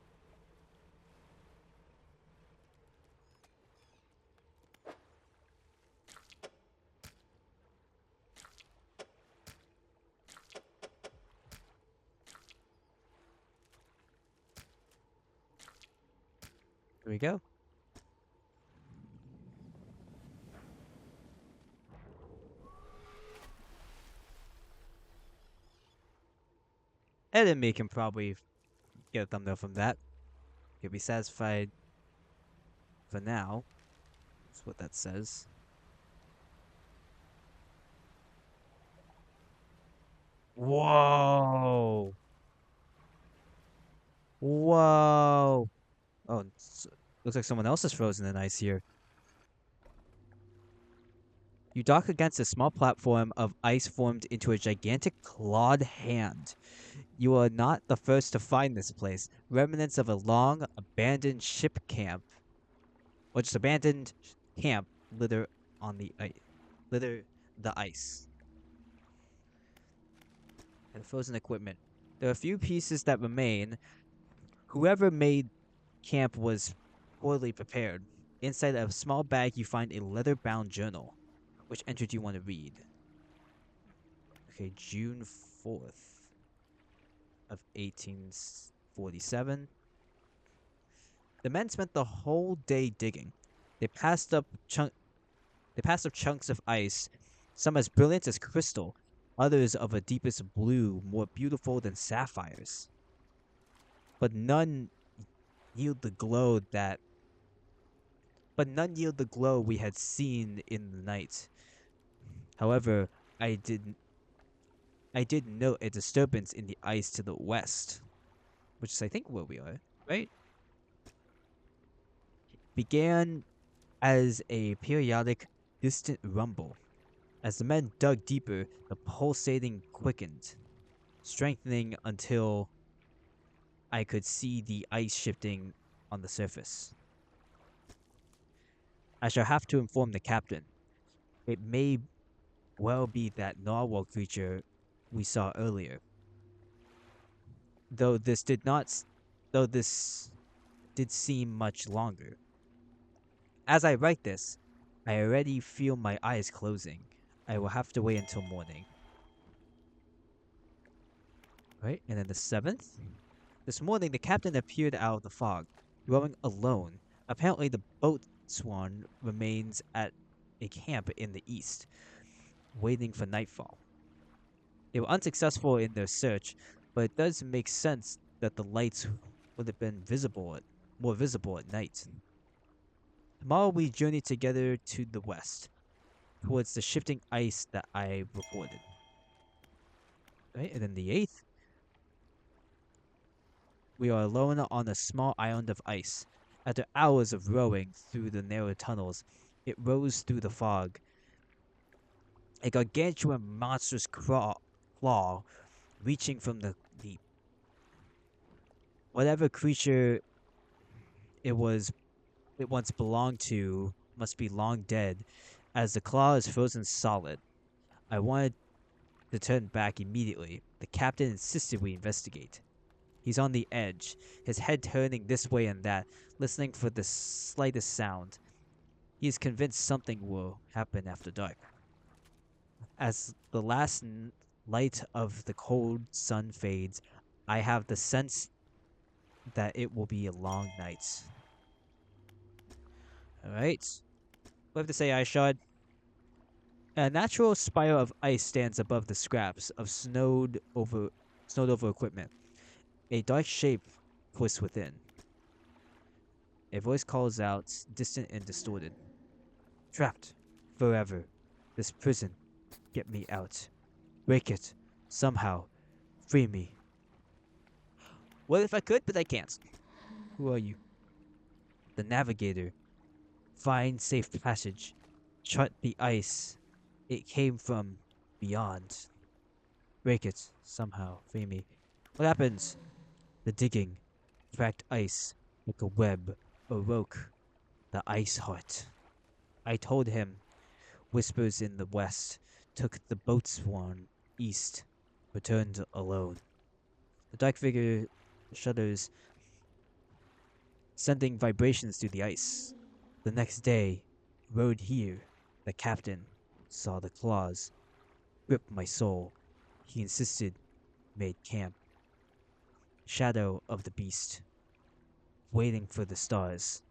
Here we go. Enemy can probably get a thumbnail from that. You'll be satisfied for now. That's what that says. Whoa! Whoa! Oh, looks like someone else is frozen in ice here. You dock against a small platform of ice formed into a gigantic clawed hand. You are not the first to find this place. Remnants of a long abandoned ship camp, or just abandoned camp, litter on the ice. Litter the ice and frozen equipment. There are a few pieces that remain. Whoever made camp was poorly prepared. Inside a small bag, you find a leather-bound journal. Which entry do you want to read? Okay, June 4th of 1847. The men spent the whole day digging. They passed up chunk they passed up chunks of ice, some as brilliant as crystal, others of a deepest blue, more beautiful than sapphires. But yield the glow that none yield the glow we had seen in the night. However, I did note a disturbance in the ice to the west, which is I think where we are, right? Began as a periodic distant rumble. As the men dug deeper, the pulsating quickened, strengthening until I could see the ice shifting on the surface. I shall have to inform the captain. It may well be that narwhal creature we saw earlier. Though this did not though this did seem much longer. As I write this, I already feel my eyes closing. I will have to wait until morning. Right? And then the 7th? This morning, the captain appeared out of the fog, rowing alone. Apparently, the boat swan remains at a camp in the east, waiting for nightfall. They were unsuccessful in their search, but it does make sense that the lights would have been more visible at night. Tomorrow we journey together to the west, towards the shifting ice that I reported. Right? And then the 8th, we are alone on a small island of ice. After hours of rowing through the narrow tunnels, it rose through the fog. A gargantuan monstrous claw reaching from the deep. Whatever creature it was it once belonged to must be long dead, as the claw is frozen solid. I wanted to turn back immediately. The captain insisted we investigate. He's on the edge, his head turning this way and that, listening for the slightest sound. He is convinced something will happen after dark. As the last light of the cold sun fades, I have the sense that it will be a long night. Alright. What do I have to say, iShod? A natural spiral of ice stands above the scraps of snowed over equipment. A dark shape twists within. A voice calls out, distant and distorted. Trapped. Forever. This prison. Get me out. Break it. Somehow. Free me. Well, if I could, but I can't. Who are you? The navigator. Find safe passage. Chart the ice. It came from beyond. Break it. Somehow. Free me. What happens? The digging. Cracked ice. Like a web. Awoke. The ice heart. I told him. Whispers in the west. Took the boat swan east. Returned alone. The dark figure shudders, sending vibrations through the ice. The next day, rode here. The captain saw the claws. Gripped my soul. He insisted, made camp. Shadow of the beast. Waiting for the stars.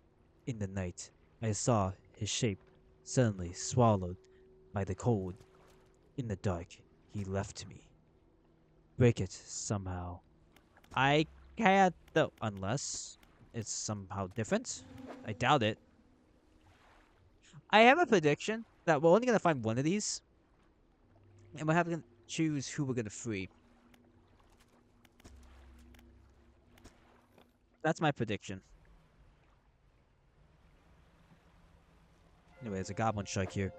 In the night, I saw his shape suddenly swallowed by the cold. In the dark, he left me. Break it somehow. I can't though, unless it's somehow different. I doubt it. I have a prediction that we're only gonna find one of these, and we're having to choose who we're gonna free. That's my prediction. Anyway, there's a goblin shark here.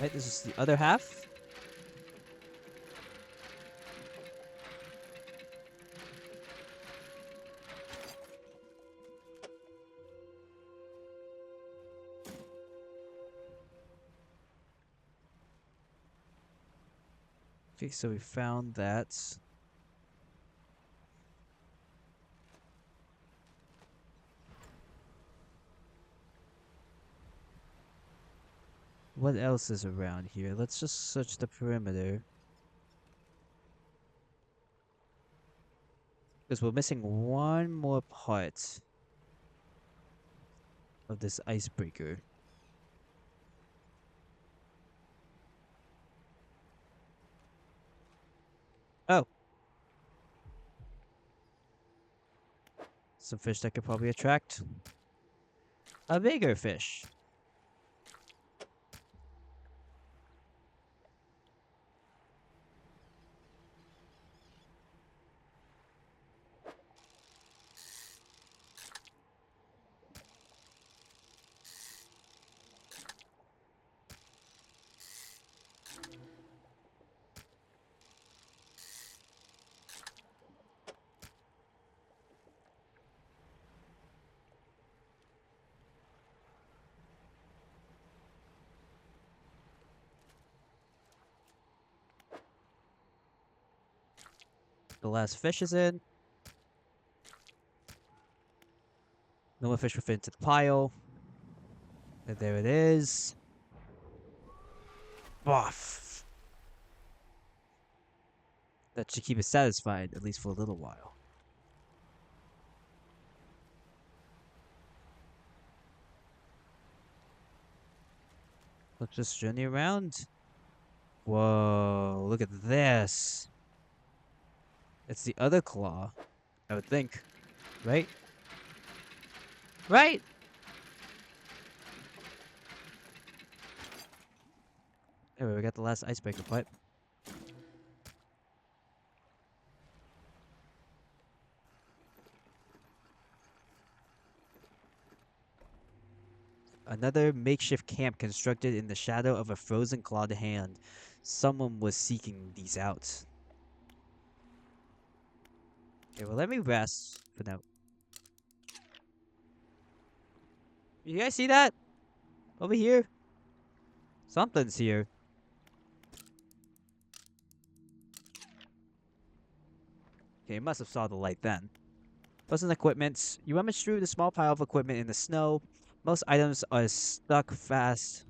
Right, this is the other half. Okay, so we found that. What else is around here? Let's just search the perimeter. Because we're missing one more part of this icebreaker. Oh. Some fish that could probably attract a bigger fish. The last fish is in. No more fish will fit into the pile. And there it is. Boff. That should keep it satisfied, at least for a little while. Let's just journey around. Whoa, look at this. It's the other claw, I would think. Right? Right? Anyway, we got the last icebreaker pipe. Another makeshift camp constructed in the shadow of a frozen clawed hand. Someone was seeking these out. Okay, well, let me rest for now. You guys see that? Over here? Something's here. Okay, you must have saw the light then. Wasn't equipment. You rummage through the small pile of equipment in the snow. Most items are stuck fast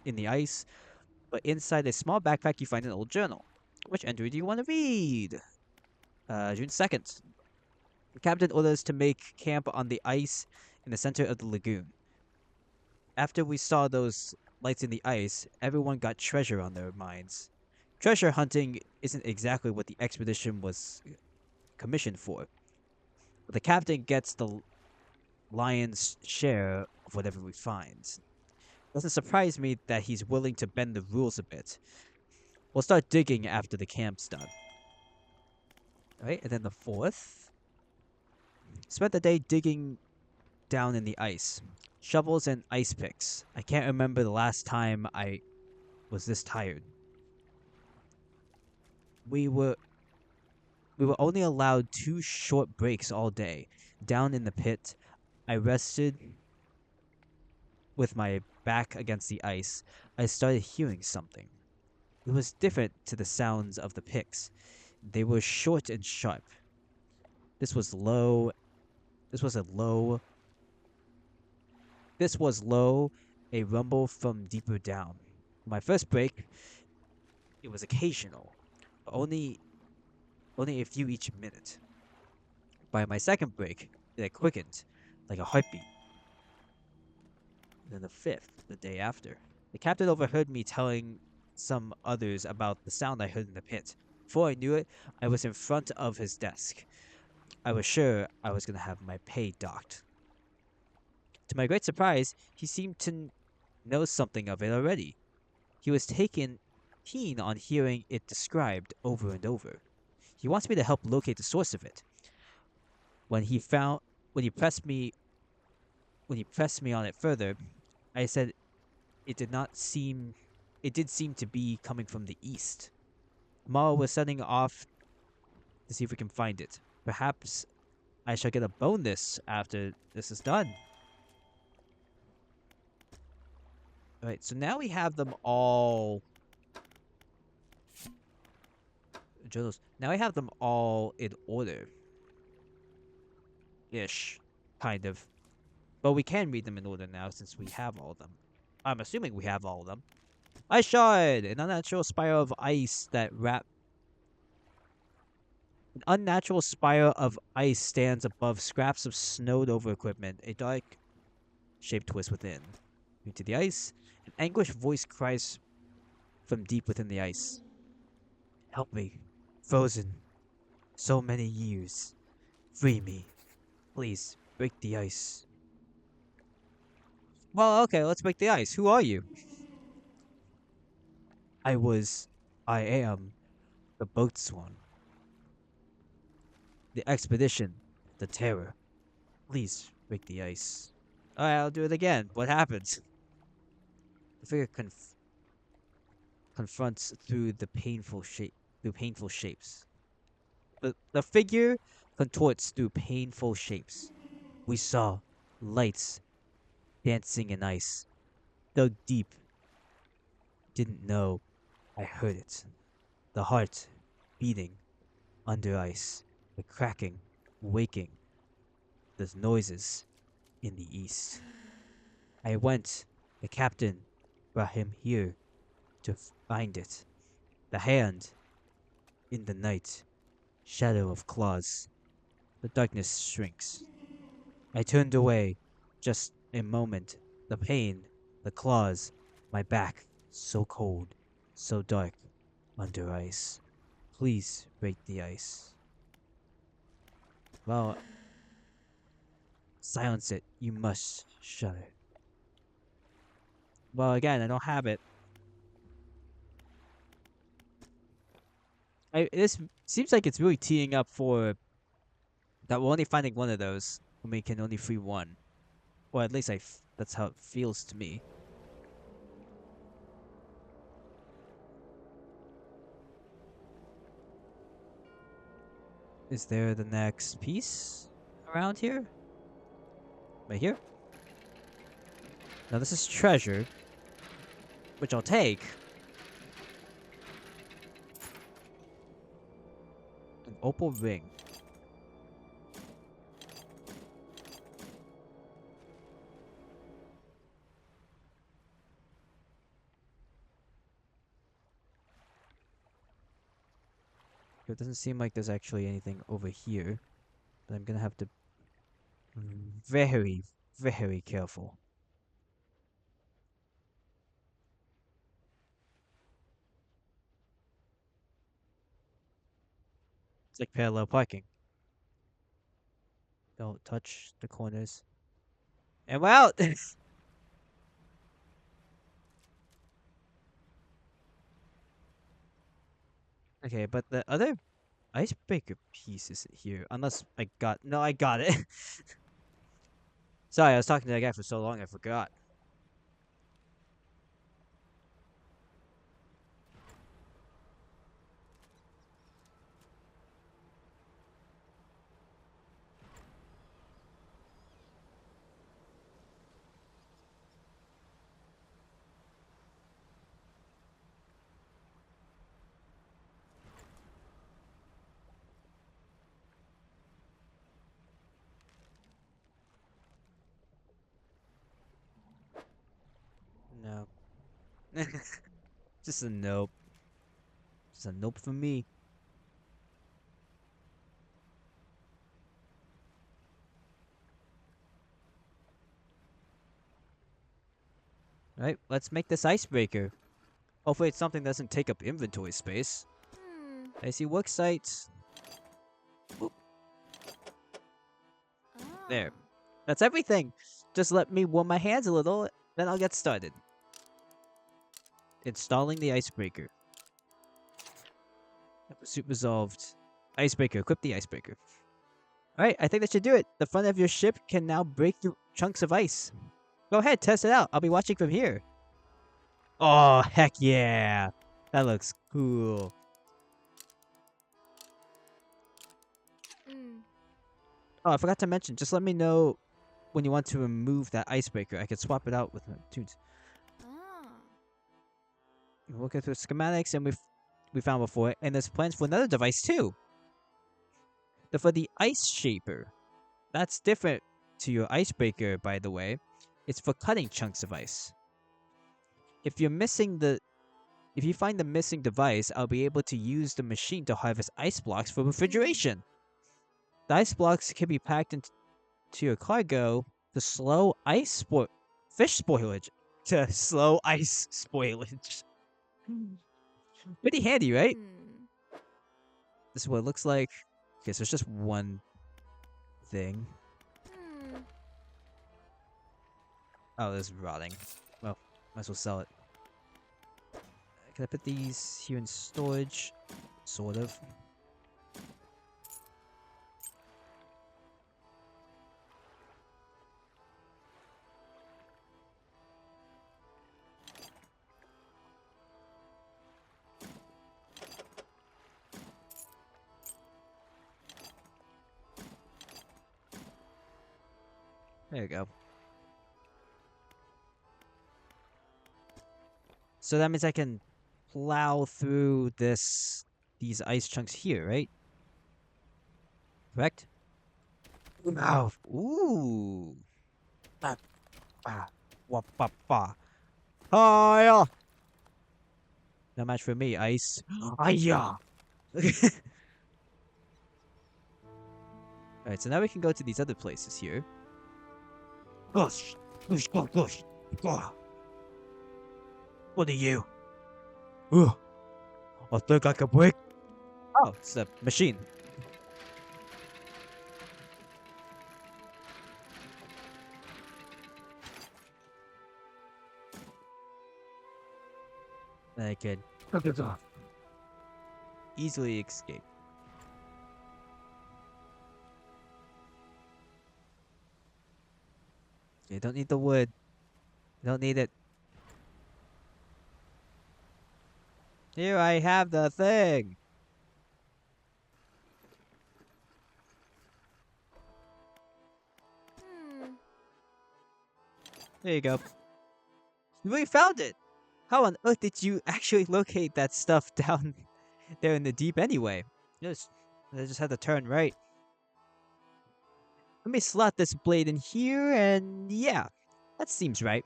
in the ice, but inside a small backpack you find an old journal. Which entry do you want to read? June 2nd. The captain orders to make camp on the ice in the center of the lagoon. After we saw those lights in the ice, everyone got treasure on their minds. Treasure hunting isn't exactly what the expedition was commissioned for, but the captain gets the lion's share of whatever we find. Doesn't surprise me that he's willing to bend the rules a bit. We'll start digging after the camp's done. Alright, and then the 4th. Spent the day digging down in the ice. Shovels and ice picks. I can't remember the last time I was this tired. We were only allowed 2 short breaks all day. Down in the pit, I rested with my back against the ice. I started hearing something. It was different to the sounds of the picks. They were short and sharp. This was low. This was low, a rumble from deeper down. My first break, it was occasional, only a few each minute. By my second break, it quickened, like a heartbeat. Then the 5th, the day after. The captain overheard me telling some others about the sound I heard in the pit. Before I knew it, I was in front of his desk. I was sure I was going to have my pay docked. To my great surprise, he seemed to know something of it already. He was keen on hearing it described over and over. He wants me to help locate the source of it. When he pressed me on it further, I said it did seem to be coming from the east. Tomorrow we're setting off to see if we can find it. Perhaps I shall get a bonus after this is done. Alright, so now we have them all. Journals. Now I have them all in order. Ish. Kind of. But we can read them in order now since we have all of them. I'm assuming we have all of them. Ice shard! An unnatural spiral of ice An unnatural spiral of ice stands above scraps of snowed over equipment. A dark shaped twist within. Into the ice, an anguished voice cries from deep within the ice. Help me. Frozen. So many years. Free me. Please, break the ice. Well, okay, let's break the ice. Who are you? I am the boatswain. The expedition. The terror. Please, break the ice. Alright, I'll do it again. What happens? The figure confronts through painful shapes. The figure contorts through painful shapes. We saw lights dancing in ice. Dug deep. Didn't know I heard it. The heart beating under ice, the cracking, waking, the noises in the east. I went. The captain brought him here to find it. The hand in the night, shadow of claws. The darkness shrinks. I turned away. Just a moment. The pain, the claws, my back, so cold, so dark, under ice. Please break the ice. Well, silence it. You must shudder. Well, again, I don't have it. This seems like it's really teeing up for that we're only finding one of those when we can only free one. Or at least that's how it feels to me. Is there the next piece around here? Right here? Now this is treasure, which I'll take. An opal ring. It doesn't seem like there's actually anything over here, but I'm gonna have to be very, very careful. It's like parallel parking. Don't touch the corners. And we're out! Okay, but the other icebreaker piece isn't here. Unless I got... No, I got it. Sorry, I was talking to that guy for so long I forgot. No. Just a nope. Just a nope for me. Alright, let's make this icebreaker. Hopefully it's something that doesn't take up inventory space. Hmm. I see work site. Oop, there. Ah. That's everything. Just let me warm my hands a little, then I'll get started. Installing the icebreaker. Pursuit resolved. Icebreaker. Equip the icebreaker. Alright, I think that should do it. The front of your ship can now break through chunks of ice. Go ahead, test it out. I'll be watching from here. Oh, heck yeah. That looks cool. Hmm. Oh, I forgot to mention, just let me know when you want to remove that icebreaker. I could swap it out with my tunes. Ah. We'll go through schematics and we found before, and there's plans for another device too. For the ice shaper. That's different to your icebreaker, by the way. It's for cutting chunks of ice. If you find the missing device, I'll be able to use the machine to harvest ice blocks for refrigeration. The ice blocks can be packed into your cargo to slow fish spoilage. To slow ice spoilage. Pretty handy, right? Hmm. This is what it looks like. Okay, so it's just one thing. Hmm. Oh, this is rotting. Well, might as well sell it. Can I put these here in storage? Sort of. There you go. So that means I can plow through these ice chunks here, right? Correct? Mouth. Ooh. Ba, ba, wa, ba, ba. Hiya! No match for me, Ice. Hiya! Alright, so now we can go to these other places here. Gosh! Gosh, gosh, gosh! Gah. What are you? Ugh, I think I can break. Oh, it's a machine. I can easily escape. You don't need the wood. You don't need it. Here, I have the thing. Hmm. There you go. We found it. How on earth did you actually locate that stuff down there in the deep anyway? Just, I just had to turn right. Let me slot this blade in here, and yeah, that seems right.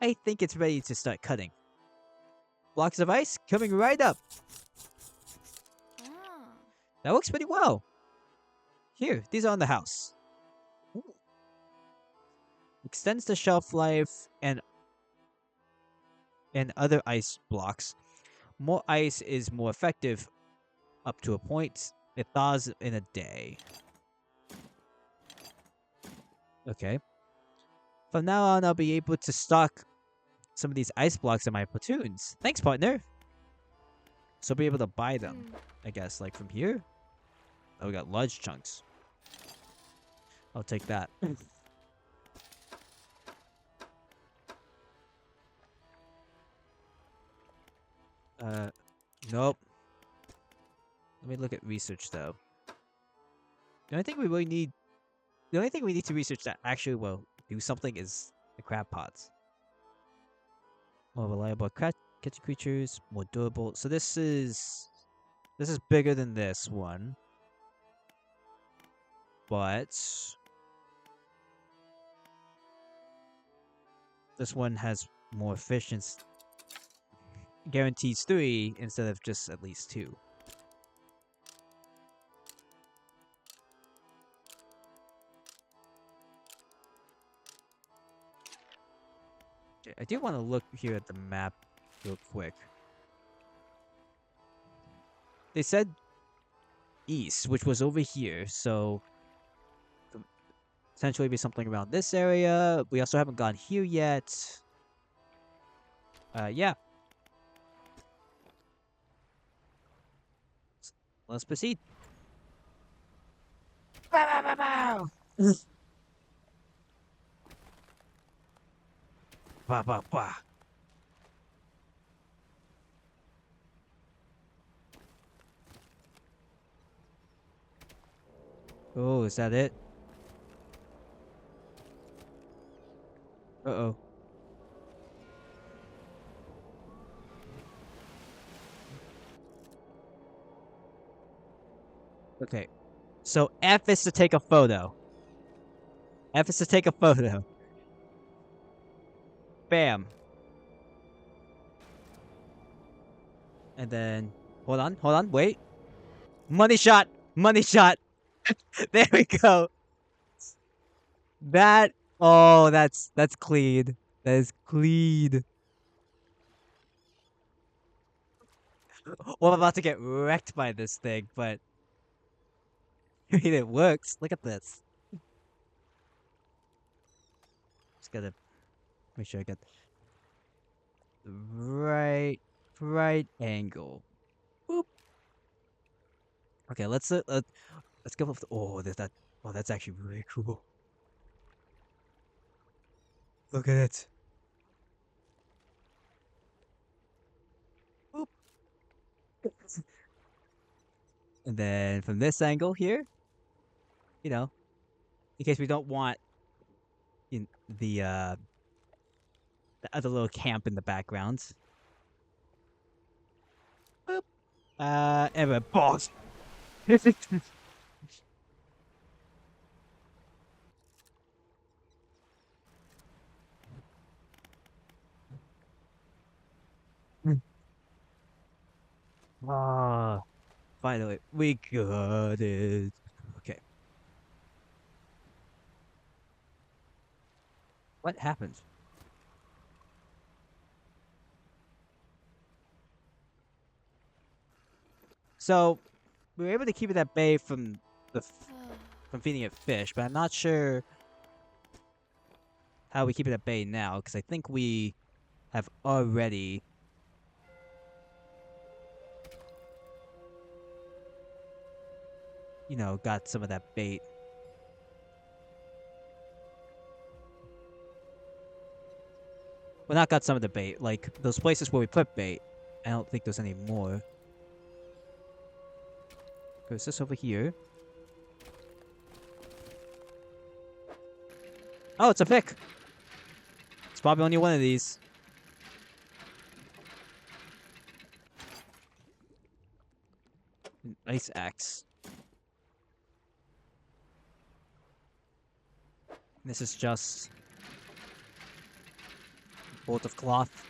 I think it's ready to start cutting. Blocks of ice coming right up. Ah. That works pretty well. Here, these are on the house. Ooh. Extends the shelf life and other ice blocks. More ice is more effective up to a point. It thaws in a day. Okay. From now on, I'll be able to stock some of these ice blocks in my platoons. Thanks, partner. So I'll be able to buy them, Hmm. I guess, like from here. Oh, we got large chunks. I'll take that. Nope. Let me look at research though. The only thing we really need, the only thing we need to research that actually will do something is the crab pots. More reliable catching creatures, more durable. So this is bigger than this one, but this one has more efficiency. Guarantees 3 instead of just at least 2. Okay, I do want to look here at the map real quick. They said east, which was over here, so potentially be something around this area. We also haven't gone here yet. Yeah. Let's proceed. Bow, bow, bow, bow. Bah, bah, bah. Oh, is that it? Uh-oh. Okay. So F is to take a photo. F is to take a photo. Bam. And then hold on, wait. Money shot. Money shot. There we go. That oh, that's clean. That is clean. Well, I'm about to get wrecked by this thing, but I mean it works. Look at this. Just gotta make sure I get the right angle. Boop. Okay, let's go with the, oh, there's that. Oh, that's actually really cool. Look at it. Boop. And then from this angle here, you know, in case we don't want in the other little camp in the background. Boop. And we're boss. Ah, finally, we got it. Okay. What happened? So we were able to keep it at bay from from feeding it fish, but I'm not sure how we keep it at bay now because I think we have already, got some of that bait. Well, not got some of the bait, like those places where we put bait. I don't think there's any more. Is this over here? Oh, it's a pick. It's probably only one of these. Nice axe. This is just a bolt of cloth.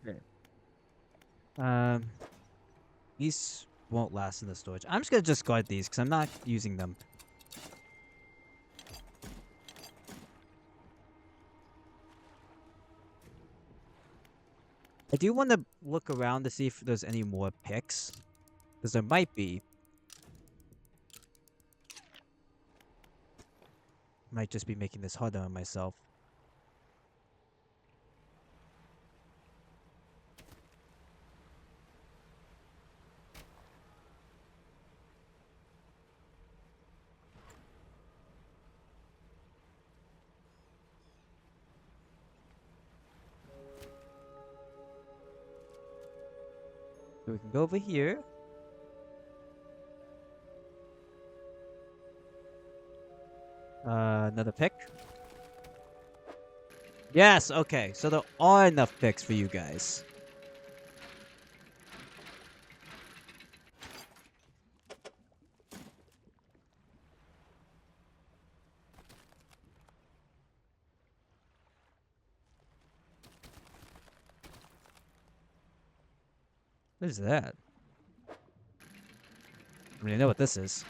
Okay. Um, these won't last in the storage. I'm just gonna discard these because I'm not using them. I do want to look around to see if there's any more picks, because there might be. Might just be making this harder on myself. So we can go over here. Another pick. Yes, okay. So there are enough picks for you guys. What is that? I mean, I know what this is.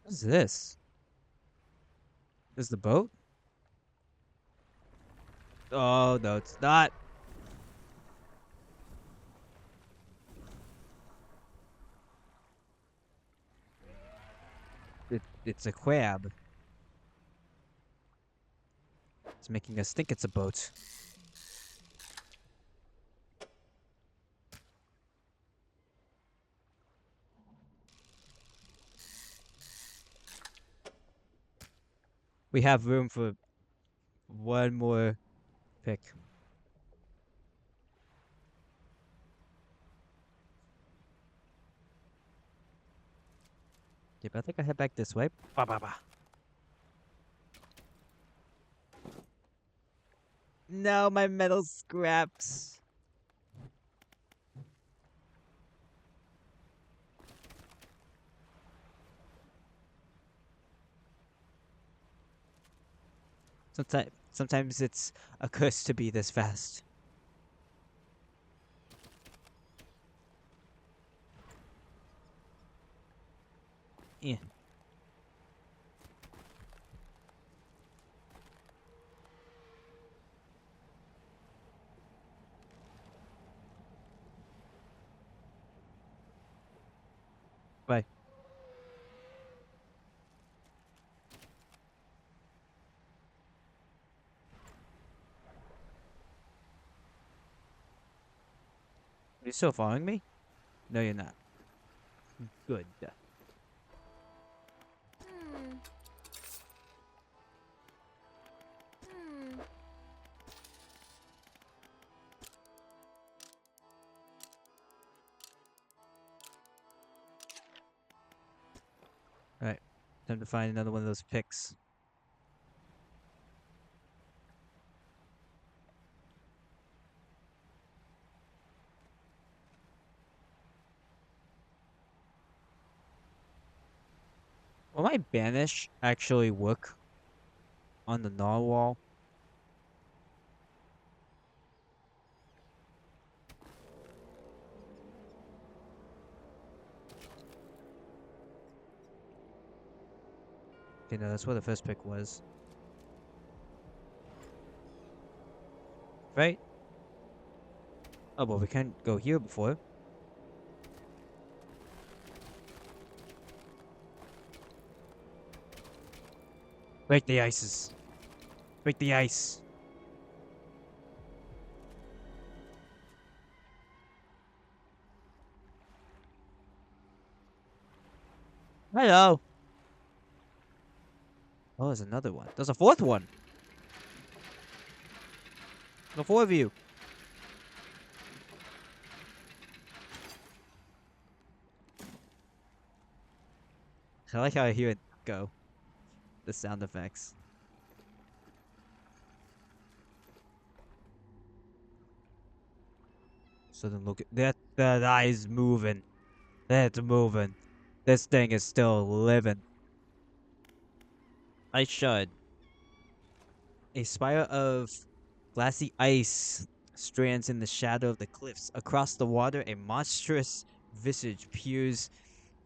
What is this? Is the boat? Oh, no, it's not. It's a crab. It's making us think it's a boat. We have room for one more pick. Yep, I think I head back this way. Ba ba ba. No, my metal scraps. Sometimes it's a curse to be this fast. Yeah. You still following me? No, you're not. Good. Hmm. Hmm. Alright. Time to find another one of those picks. Will my banish actually work on the narwhal? Okay, no, that's what the first pick was. Right? Oh, but we can't go here before. Break the ices. Break the ice. Hello. Oh, there's another one. There's a fourth one. The four of you. I like how I hear it go. The sound effects. So then look at that eye's moving. That's moving. This thing is still living. I should. A spiral of glassy ice strands in the shadow of the cliffs. Across the water, a monstrous visage peers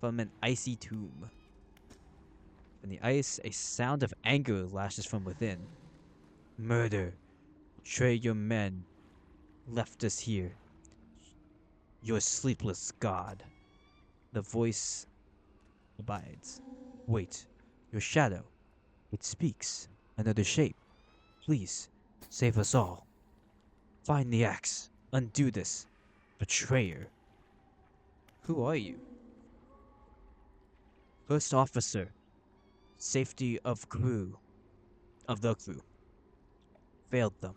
from an icy tomb. In the ice, a sound of anger lashes from within. Murder. Betray your men. Left us here. Your sleepless god. The voice abides. Wait. Your shadow. It speaks. Another shape. Please, save us all. Find the axe. Undo this. Betrayer. Who are you? First officer. Safety of crew. Of the crew. Failed them.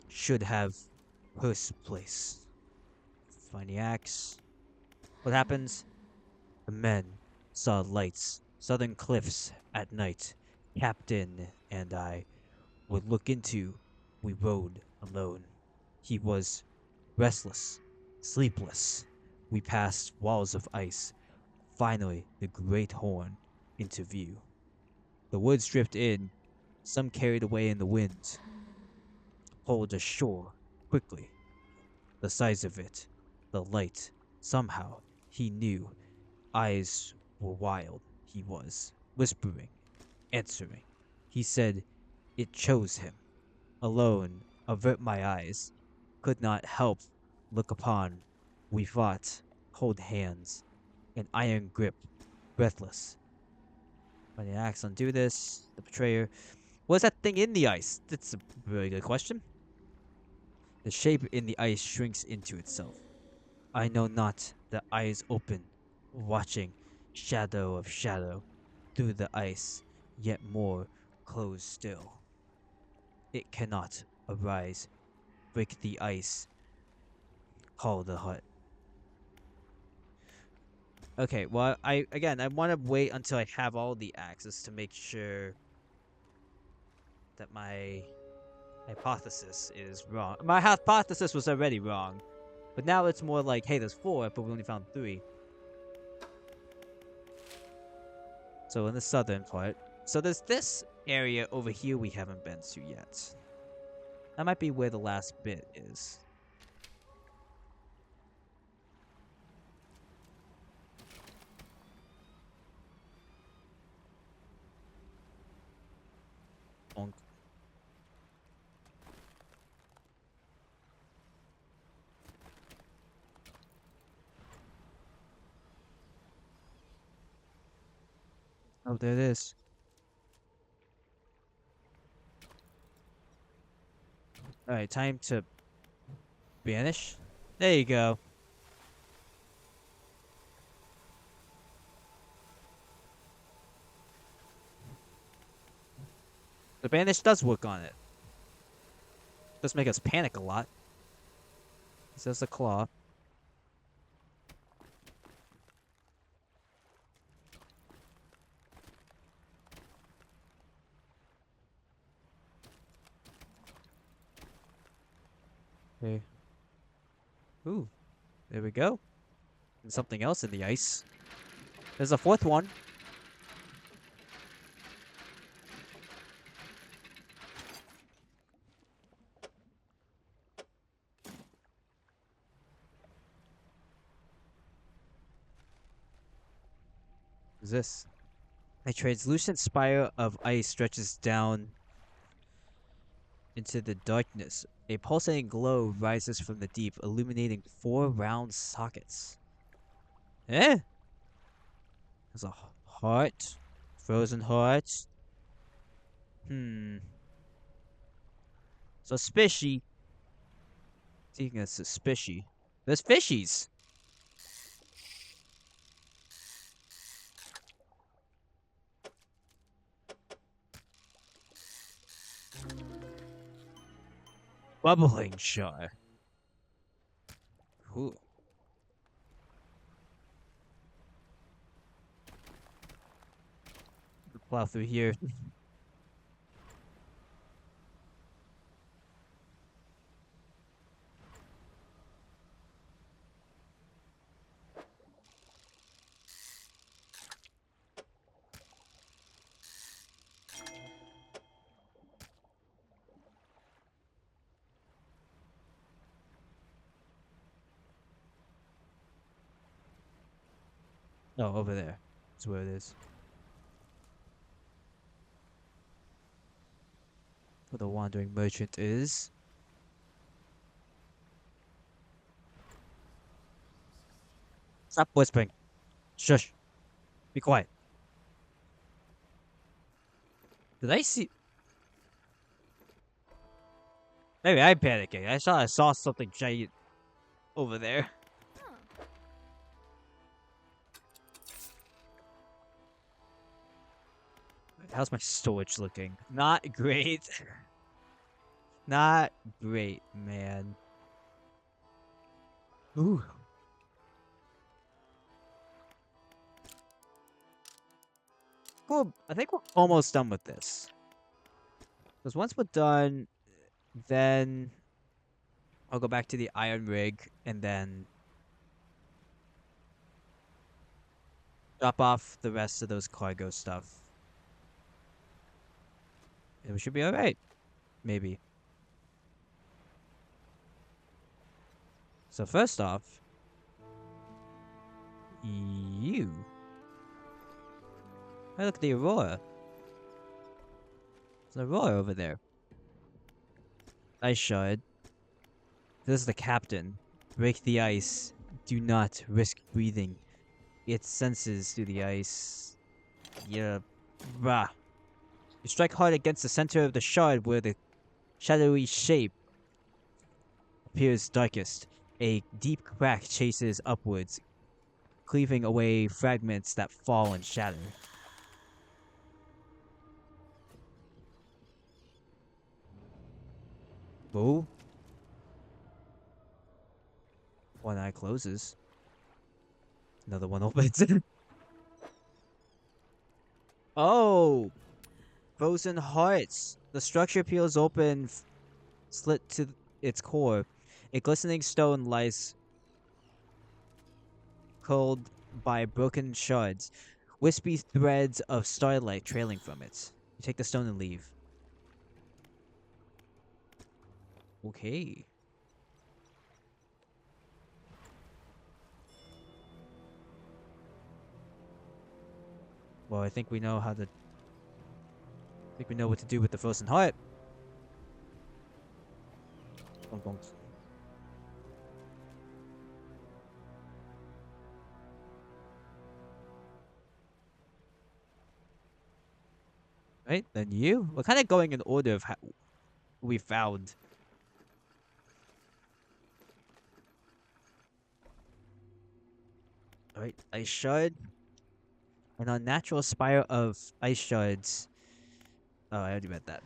Should have first place. Find the axe. What happens? The men saw lights. Southern cliffs at night. Captain and I would look into. We rode alone. He was restless, sleepless. We passed walls of ice. Finally, the great horn into view. The woods drifted in, some carried away in the wind, pulled ashore quickly. The size of it, the light, somehow, he knew. Eyes were wild, he was, whispering, answering. He said it chose him. Alone, avert my eyes, could not help look upon. We fought, hold hands, an iron grip, breathless. When the axe undo this, the betrayer. What's that thing in the ice? That's a very good question. The shape in the ice shrinks into itself. I know not. The eyes open, watching, shadow of shadow, through the ice, yet more closed still. It cannot arise, break the ice, call the hut. Okay, well, I want to wait until I have all the axes to make sure that my hypothesis is wrong. My hypothesis was already wrong, but now it's more like, hey, there's four, but we only found three. So in the southern part, so there's this area over here we haven't been to yet. That might be where the last bit is. Bonk. Oh, there it is. Alright, time to banish There you go. The bandage does work on it. Does make us panic a lot. This is a claw. Okay. Ooh, there we go. And something else in the ice. There's a fourth one. What's this? A translucent spire of ice stretches down into the darkness. A pulsating glow rises from the deep, illuminating 4 round sockets. Eh? There's a heart. Frozen heart. Suspicious. Speaking of suspicious, there's fishies. Bubbling jar. Ooh. Plow through here. Oh, over there. That's where it is. Where the wandering merchant is. Stop whispering. Shush. Be quiet. Did I see? Maybe I'm panicking. I saw something giant over there. Huh. How's my storage looking? Not great. Not great, man. Ooh. Well, I think we're almost done with this. Because once we're done, then I'll go back to the iron rig and then drop off the rest of those cargo stuff. And we should be alright. Maybe. So first off, you. Hey, look at the Aurora. There's an Aurora over there. Ice shard. This is the captain. Break the ice. Do not risk breathing its senses through the ice. Yeah. Rah. You strike hard against the center of the shard where the shadowy shape appears darkest. A deep crack chases upwards, cleaving away fragments that fall and shatter. Boo. One eye closes. Another one opens. Oh! Frozen hearts. The structure peels open, slit to its core. A glistening stone lies cold by broken shards, wispy threads of starlight trailing from it. You take the stone and leave. Okay. Well, I think we know how to... I think we know what to do with the frozen heart. Bonk, bonk. Right, then you? We're kind of going in order of how we found. Alright, Ice Shard. An unnatural spiral of ice shards. Oh, I already read that.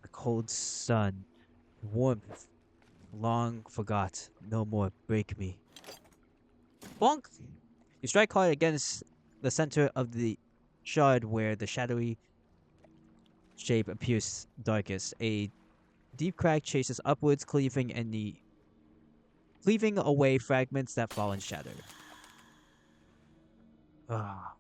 A cold sun. Warmth. Long forgot. No more. Break me. Bonk! You strike hard against the center of the shard where the shadowy shape appears darkest. A deep crack chases upwards, cleaving away fragments that fall and shatter. Ah.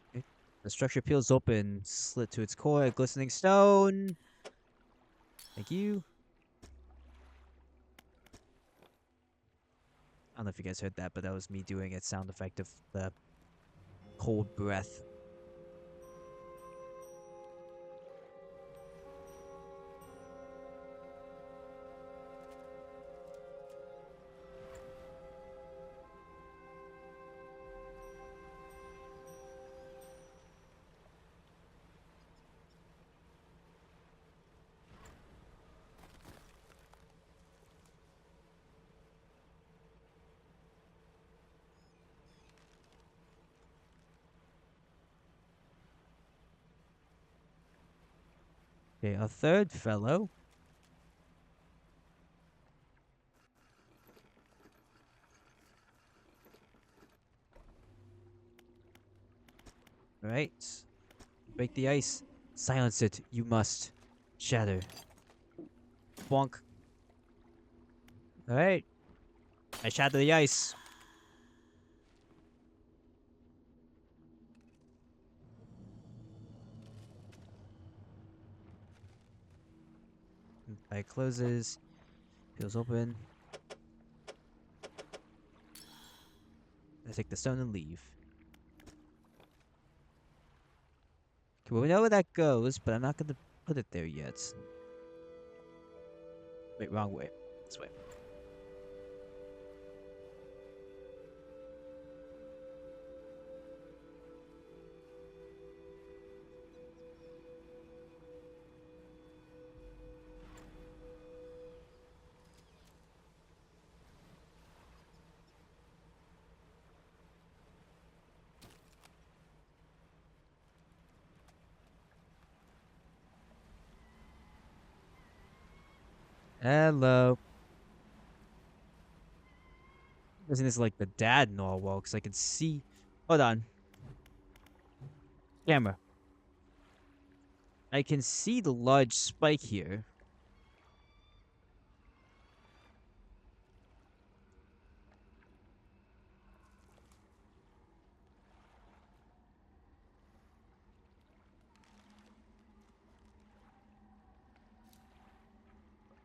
Okay. The structure peels open, slit to its core, a glistening stone. Thank you. I don't know if you guys heard that, but that was me doing a sound effect of the cold breath. Okay, a third fellow. Alright. Break the ice. Silence it. You must. Shatter. Bonk. Alright. I shatter the ice. Eye closes. Peels open. I take the stone and leave. Okay, well, we know where that goes, but I'm not gonna put it there yet. Wait, wrong way. This way. Hello. Isn't this like the dad Norwal? Because I can see. Hold on. Camera. I can see the large spike here.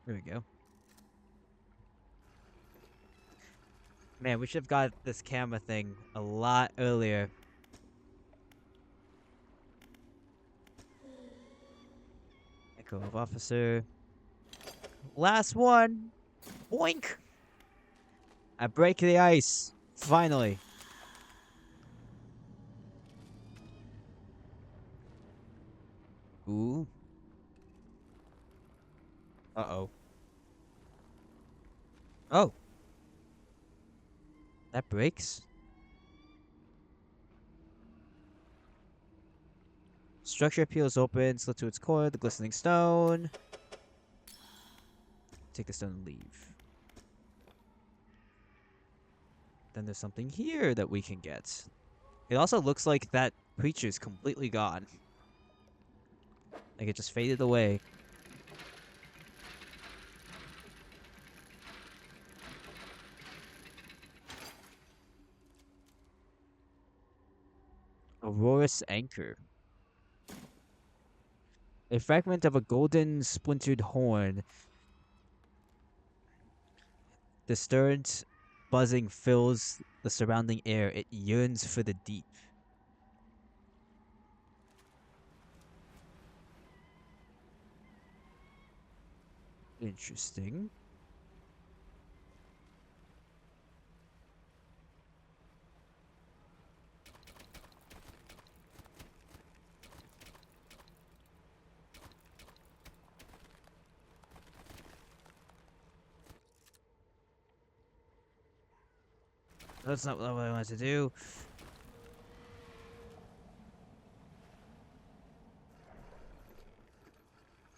There we go. Man, we should have got this camera thing a lot earlier. Echo of officer. Last one. Boink. I break the ice. Finally. Ooh. Uh-oh. Oh. That breaks? Structure peels open, slit to its core, the glistening stone. Take the stone and leave. Then there's something here that we can get. It also looks like that creature's completely gone. Like it just faded away. Aurora's Anchor. A fragment of a golden splintered horn. The stirred buzzing fills the surrounding air. It yearns for the deep. Interesting. That's not what I wanted to do.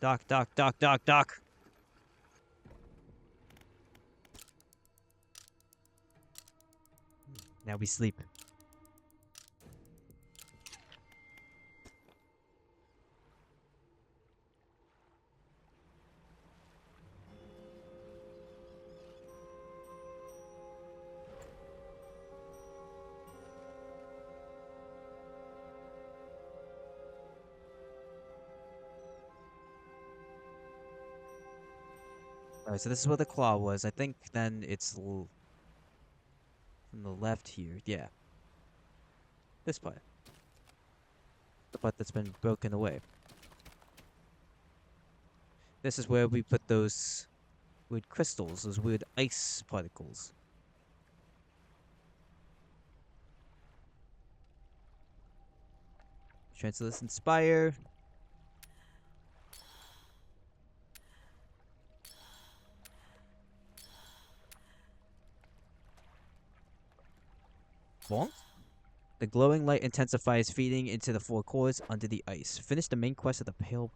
Doc, doc, doc, doc, doc. Now we sleep. Alright, so this is where the claw was. I think then it's from the left here. Yeah. This part. The part that's been broken away. This is where we put those weird crystals, those weird ice particles. Translucent Spire. Bonk. The glowing light intensifies, feeding into the four cores under the ice. Finish the main quest of the pale.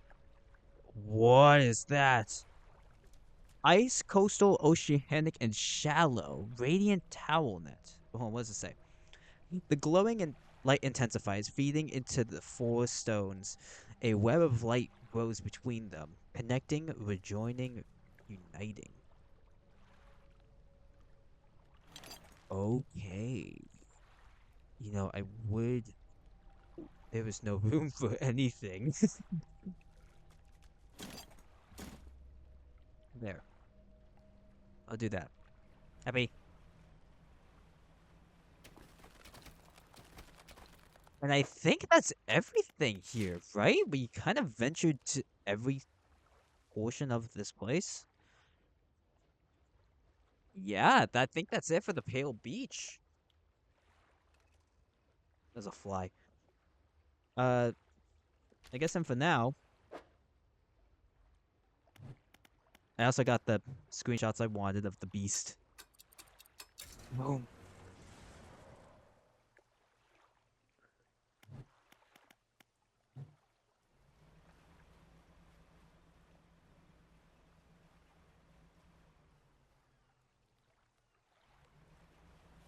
What is that? Ice, coastal, oceanic, and shallow. Radiant towel net. Hold on, what does it say? The glowing and light intensifies, feeding into the four stones. A web of light grows between them, connecting, rejoining, uniting. Okay. You know, I would. There was no room for anything. There. I'll do that. Happy. And I think that's everything here, right? We kind of ventured to every portion of this place. Yeah, I think that's it for the Pale Beach. There's a fly. I guess then for now, I also got the screenshots I wanted of the beast. Boom.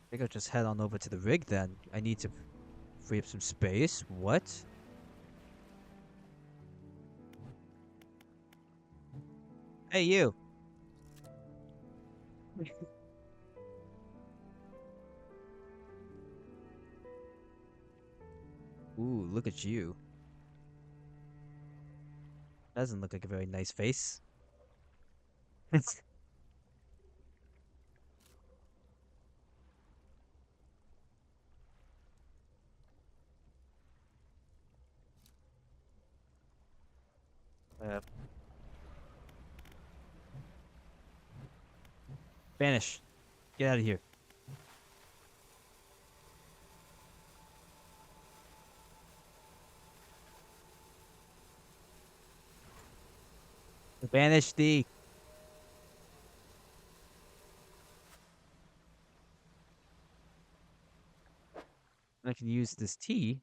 I think I'll just head on over to the rig then. I need to free up some space. What? Hey, you. Ooh, look at you. Doesn't look like a very nice face. uh, Vanish. Get out of here. Banish thee. I can use this tea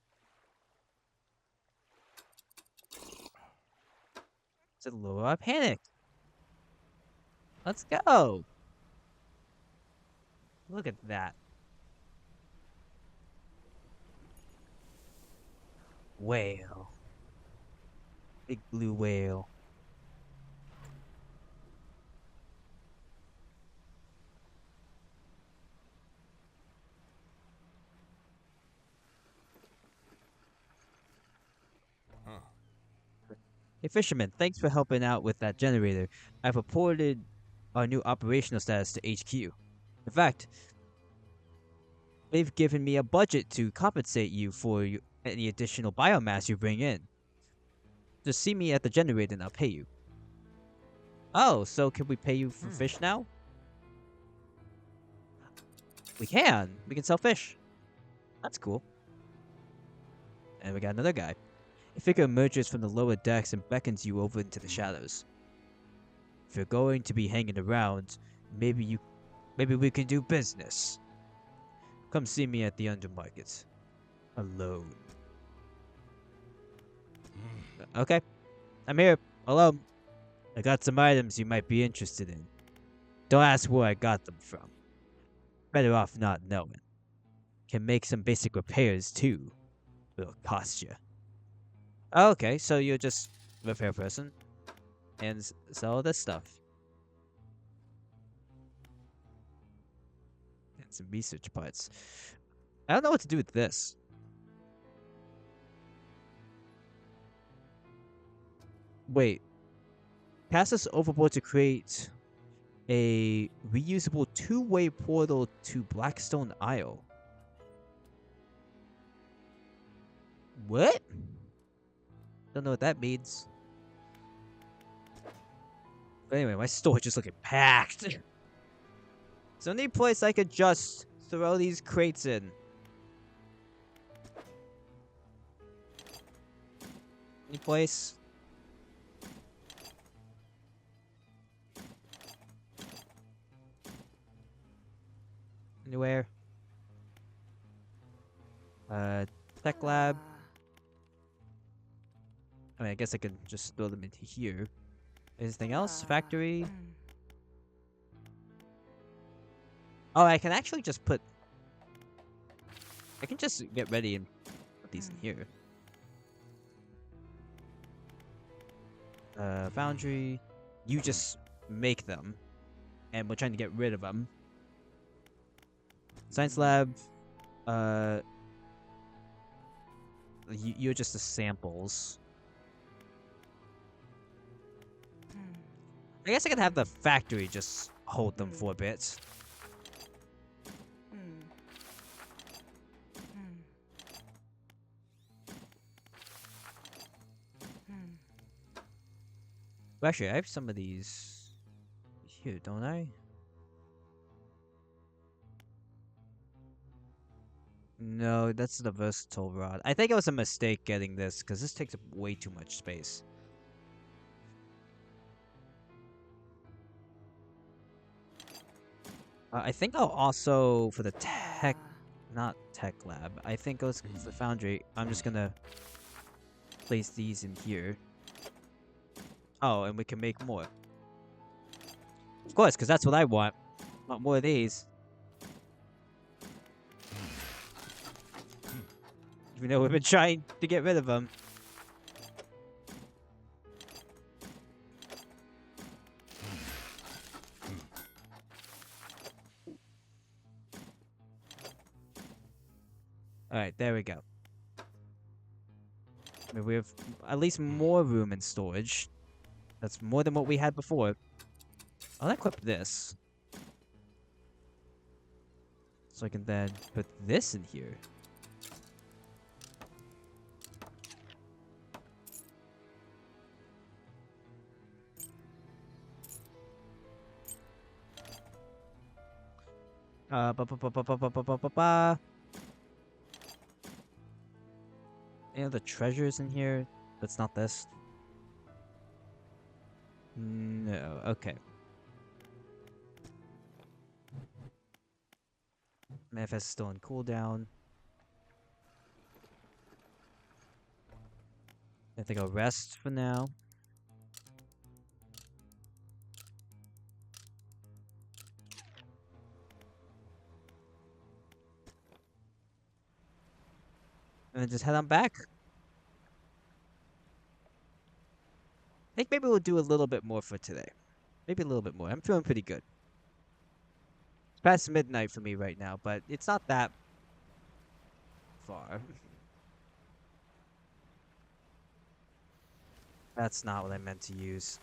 to lower our panic. Let's go. Look at that. Whale. Big blue whale. Hey, fisherman, thanks for helping out with that generator. I've reported our new operational status to HQ. In fact, they've given me a budget to compensate you for any additional biomass you bring in. Just see me at the generator and I'll pay you. Oh, so can we pay you for fish now? We can. We can sell fish. That's cool. And we got another guy. A figure emerges from the lower decks and beckons you over into the shadows. If you're going to be hanging around, maybe we can do business. Come see me at the undermarket. Alone. Okay. I'm here. Alone. I got some items you might be interested in. Don't ask where I got them from. Better off not knowing. Can make some basic repairs too. It'll cost you. Okay, so you're just a repair person and sell this stuff. And some research parts. I don't know what to do with this. Wait. Cast this overboard to create a reusable two-way portal to Blackstone Isle. What? Don't know what that means. But anyway, my storage is looking packed. Is there any place I could just throw these crates in? Any place? Anywhere? Tech lab. I mean, I guess I could just throw them into here. Anything else? Factory? Oh, I can actually just put... I can just get ready and put these in here. Foundry. You just make them. And we're trying to get rid of them. Science lab. You're just the samples. I guess I could have the factory just hold them for a bit. Well, actually, I have some of these here, don't I? No, that's the versatile rod. I think it was a mistake getting this, because this takes up way too much space. I think I'll also, for the tech... Not tech lab. I think it's the foundry. I'm just gonna place these in here. Oh, and we can make more. Of course, because that's what I want. Want more of these. Even though we've been trying to get rid of them. Alright, there we go. I mean, we have at least more room in storage. That's more than what we had before. I'll equip this. So I can then put this in here. Ba ba ba ba ba ba ba ba ba ba. Any other treasures in here? That's not this. No, okay. Manifest is still on cooldown. I think I'll rest for now. And then just head on back. I think maybe we'll do a little bit more for today. Maybe a little bit more. I'm feeling pretty good. It's past midnight for me right now, but it's not that far. That's not what I meant to use.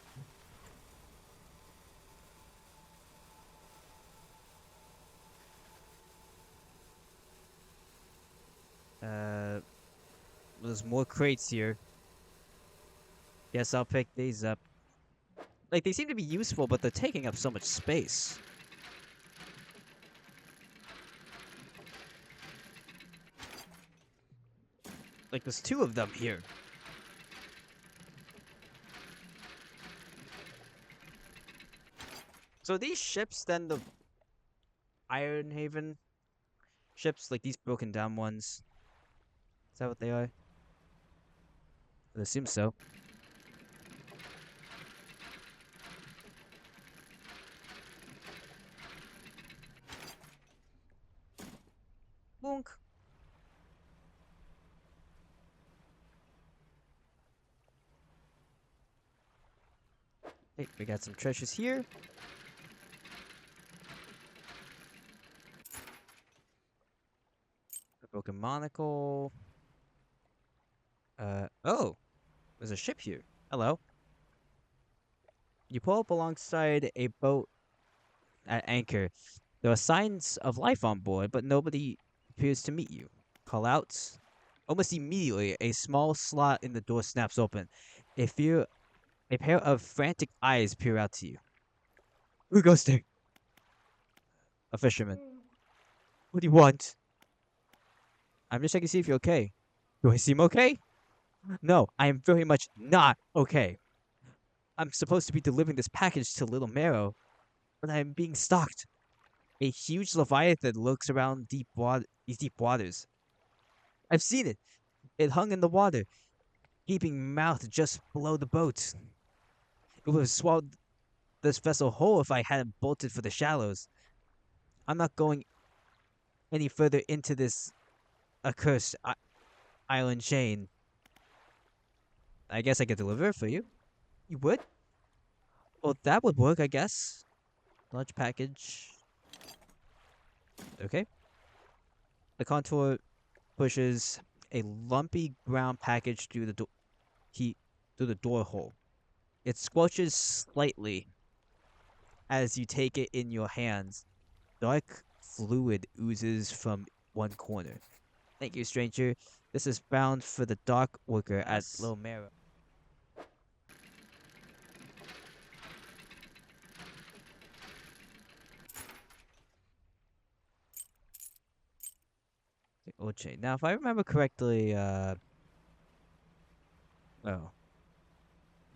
There's more crates here. Guess I'll pick these up. Like, they seem to be useful, but they're taking up so much space. Like, there's two of them here. So these ships, then the Iron Haven, ships, like these broken down ones. Is that what they are? I assume so. Bonk. Hey, we got some treasures here. A broken monocle. Oh, there's a ship here. Hello. You pull up alongside a boat at anchor. There are signs of life on board, but nobody appears to meet you. Call outs. Almost immediately, a small slot in the door snaps open. A pair of frantic eyes peer out to you. Who goes there? A fisherman. What do you want? I'm just checking to see if you're okay. Do I seem okay? No, I am very much not okay. I'm supposed to be delivering this package to Little Marrow, but I am being stalked. A huge leviathan lurks around these deep waters. I've seen it. It hung in the water, gaping mouth just below the boat. It would have swallowed this vessel whole if I hadn't bolted for the shallows. I'm not going any further into this accursed island chain. I guess I could deliver it for you. You would? Well, that would work, I guess. Large package. Okay. The contour pushes a lumpy brown package through the through the door hole. It squelches slightly as you take it in your hands. Dark fluid oozes from one corner. Thank you, stranger. This is bound for the dock worker at Little Marrow. Okay, now if I remember correctly, oh,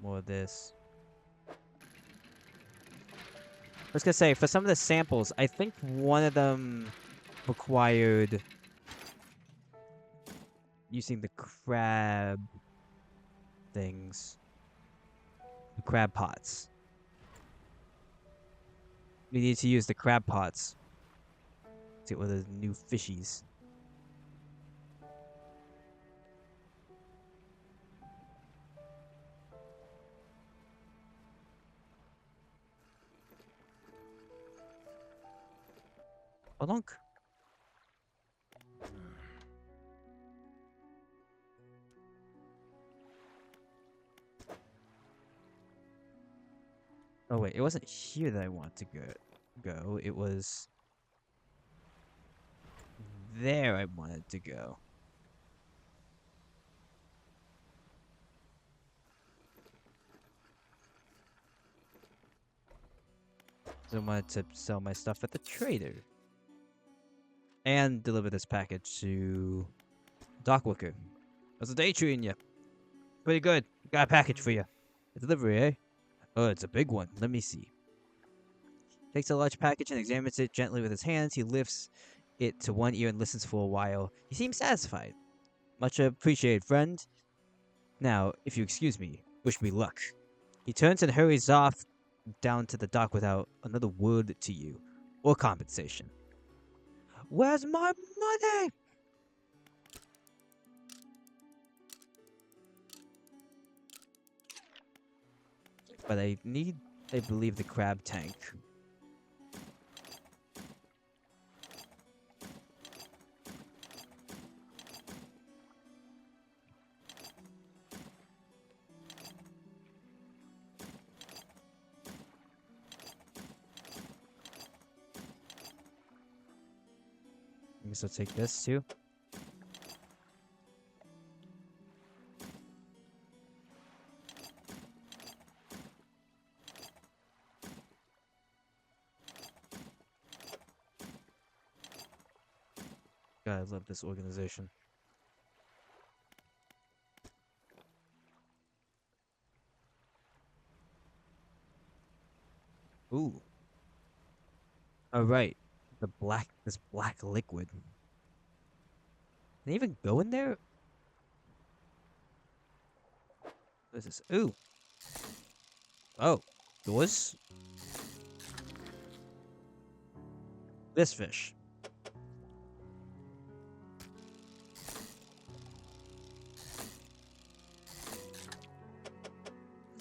more of this. I was gonna say, for some of the samples, I think one of them required using the crab things. The crab pots. We need to use the crab pots to get one of the new fishies. Alonk. Oh wait, it wasn't here that I wanted to go. It was there I wanted to go. So I wanted to sell my stuff at the trader. And deliver this package to Dockwooker. How's the day treating you? Pretty good. Got a package for you. A delivery, eh? Oh, it's a big one. Let me see. Takes a large package and examines it gently with his hands. He lifts it to one ear and listens for a while. He seems satisfied. Much appreciated, friend. Now, if you excuse me, wish me luck. He turns and hurries off down to the dock without another word to you, or compensation. Where's my money? But I believe, the crab tank. I guess I'll take this too. God, I love this organization. Ooh. All right. This black liquid. Can I even go in there? What is this? Ooh. Oh. Doors? This fish.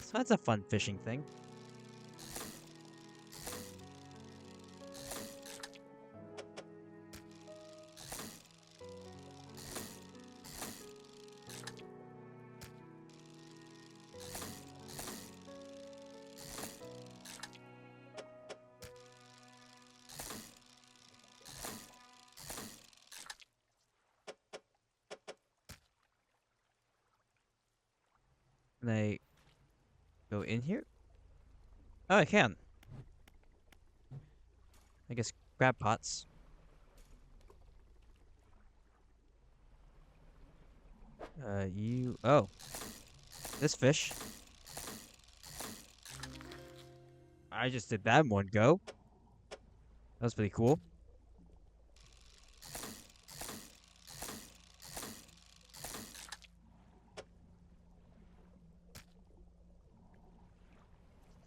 So that's a fun fishing thing. Can I go in here? Oh, I can. I guess crab pots. You. Oh, this fish. I just did that in one go. That was pretty cool.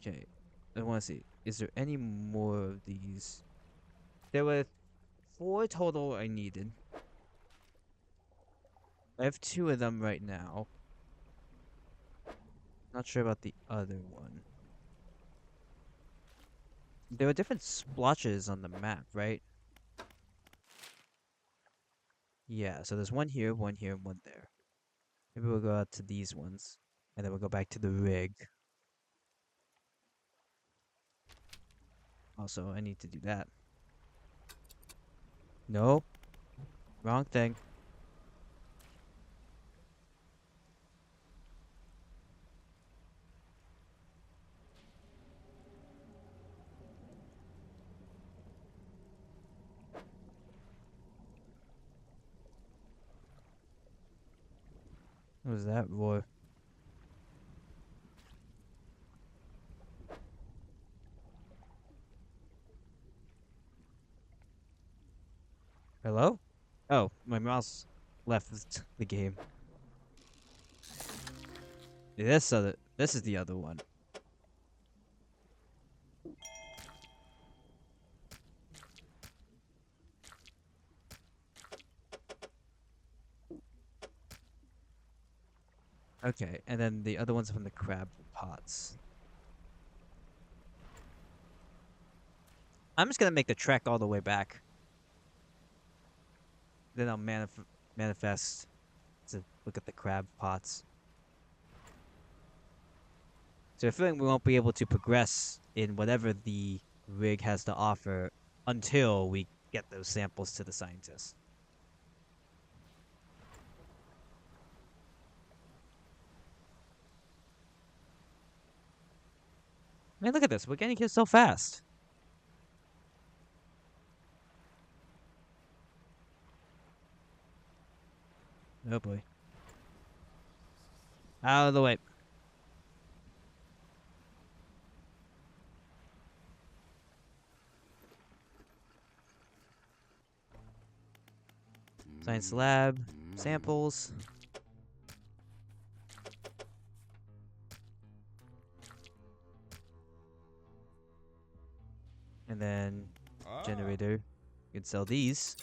Okay, I want to see. Is there any more of these? There were 4 total I needed. I have 2 of them right now. Not sure about the other one. There were different splotches on the map, right? Yeah, so there's one here, and one there. Maybe we'll go out to these ones. And then we'll go back to the rig. Also, I need to do that. No. Wrong thing. What was that roar? Hello? Oh, my mouse left the game. This is the other one. Okay, and then the other one's from the crab pots. I'm just gonna make the trek all the way back. Then I'll manifest to look at the crab pots. So I feel like we won't be able to progress in whatever the rig has to offer until we get those samples to the scientists. Man, look at this. We're getting here so fast. Oh boy. Out of the way. Science lab. Samples. And then generator. You can sell these.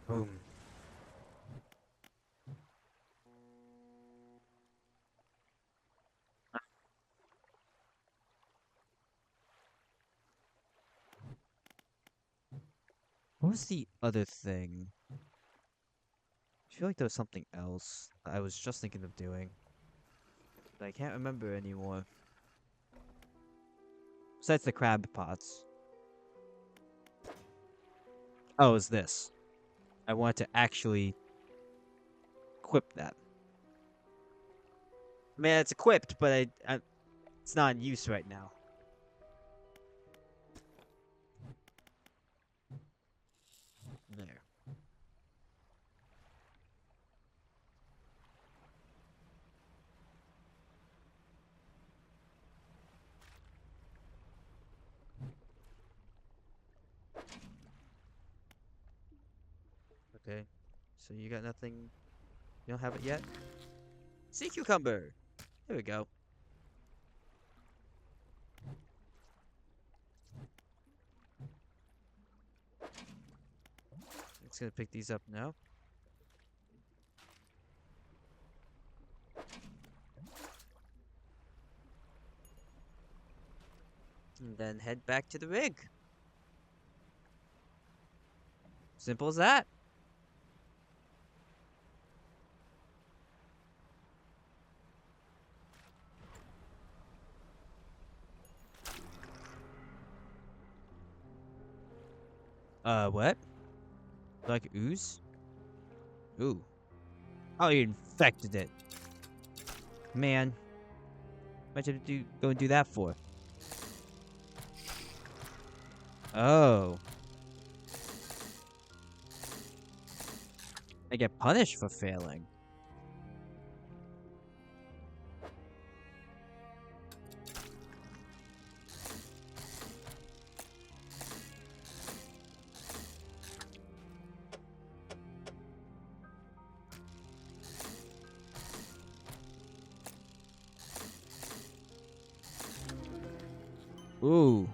Boom. What was the other thing? I feel like there was something else I was just thinking of doing. But I can't remember anymore. Besides the crab pots. Oh, it was this. I wanted to actually equip that. I mean, it's equipped, but it's not in use right now. There. Okay. So you got nothing. You don't have it yet? Sea cucumber! There we go. It's gonna pick these up now. And then head back to the rig. Simple as that. What? Like ooze? Ooh. Oh, you infected it. Man. What'd you go and do that for? Oh. I get punished for failing. Ooh.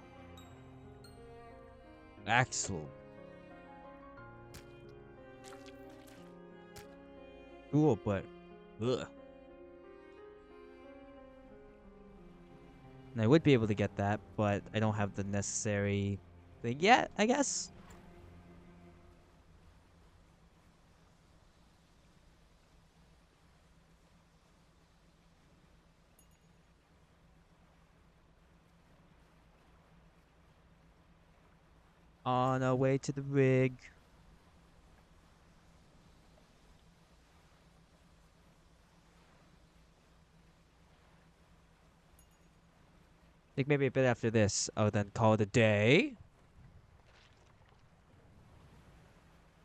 Axel. Cool, but ugh. And I would be able to get that, but I don't have the necessary thing yet, I guess. On our way to the rig. I think maybe a bit after this, I'll then call it a day.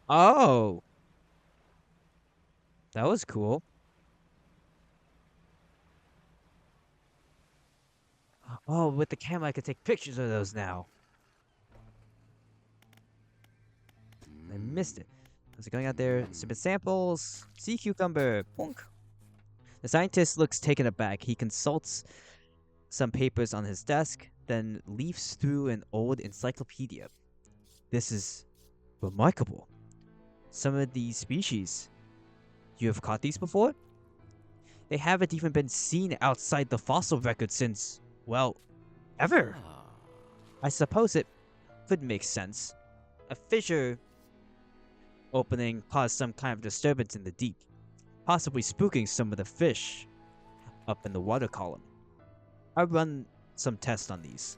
Oh, that was cool. Oh, with the camera, I could take pictures of those now. I missed it. Was it going out there? Submit samples. Sea cucumber. Bonk. The scientist looks taken aback. He consults some papers on his desk, then leafs through an old encyclopedia. This is remarkable. Some of these species. You have caught these before? They haven't even been seen outside the fossil record since, well, ever. I suppose it could make sense. A fissure opening caused some kind of disturbance in the deep, possibly spooking some of the fish up in the water column. I'll run some tests on these.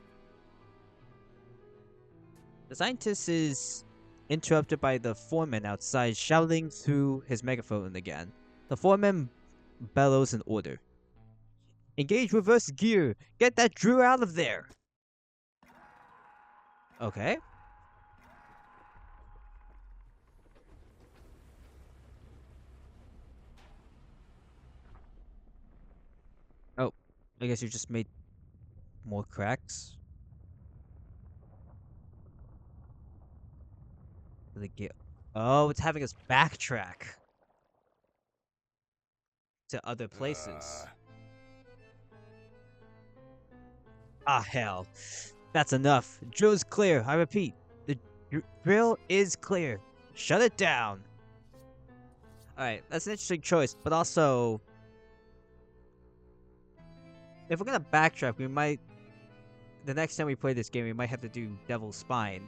The scientist is interrupted by the foreman outside shouting through his megaphone again. The foreman bellows an order. Engage reverse gear! Get that drill out of there! Okay. Oh, I guess you just made more cracks. The gear. Oh, it's having us backtrack to other places. Ah, hell. That's enough. Drill's clear. I repeat, the drill is clear. Shut it down. Alright, that's an interesting choice, but also, if we're gonna backtrack, we might, the next time we play this game, we might have to do Devil's Spine.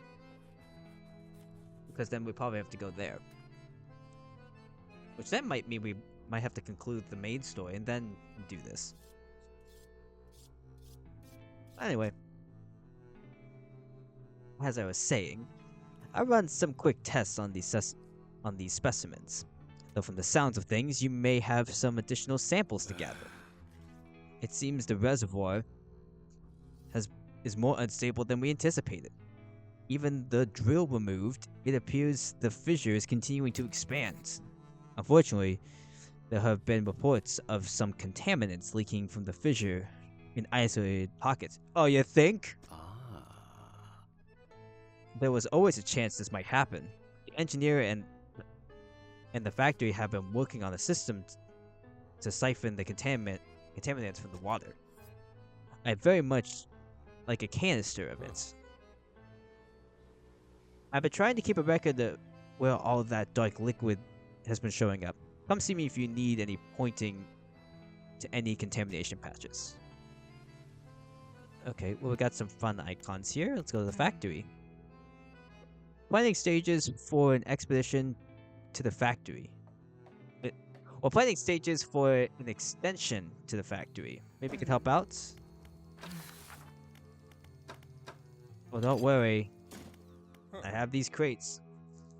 Because then we probably have to go there. Which then might mean we might have to conclude the main story and then do this. Anyway, as I was saying, I run some quick tests on these specimens. Though from the sounds of things, you may have some additional samples to gather. It seems the reservoir is more unstable than we anticipated. Even the drill removed, it appears the fissure is continuing to expand. Unfortunately, there have been reports of some contaminants leaking from the fissure in isolated pockets. Oh, you think? There was always a chance this might happen. The engineer and and the factory have been working on a system to siphon the contaminants from the water. I very much like a canister of it. I've been trying to keep a record of where all of that dark liquid has been showing up. Come see me if you need any pointing to any contamination patches. Okay, well, we got some fun icons here. Let's go to the factory. Planning stages for an expedition to the factory. Or planning stages for an extension to the factory. Maybe you could help out? Well, don't worry. I have these crates.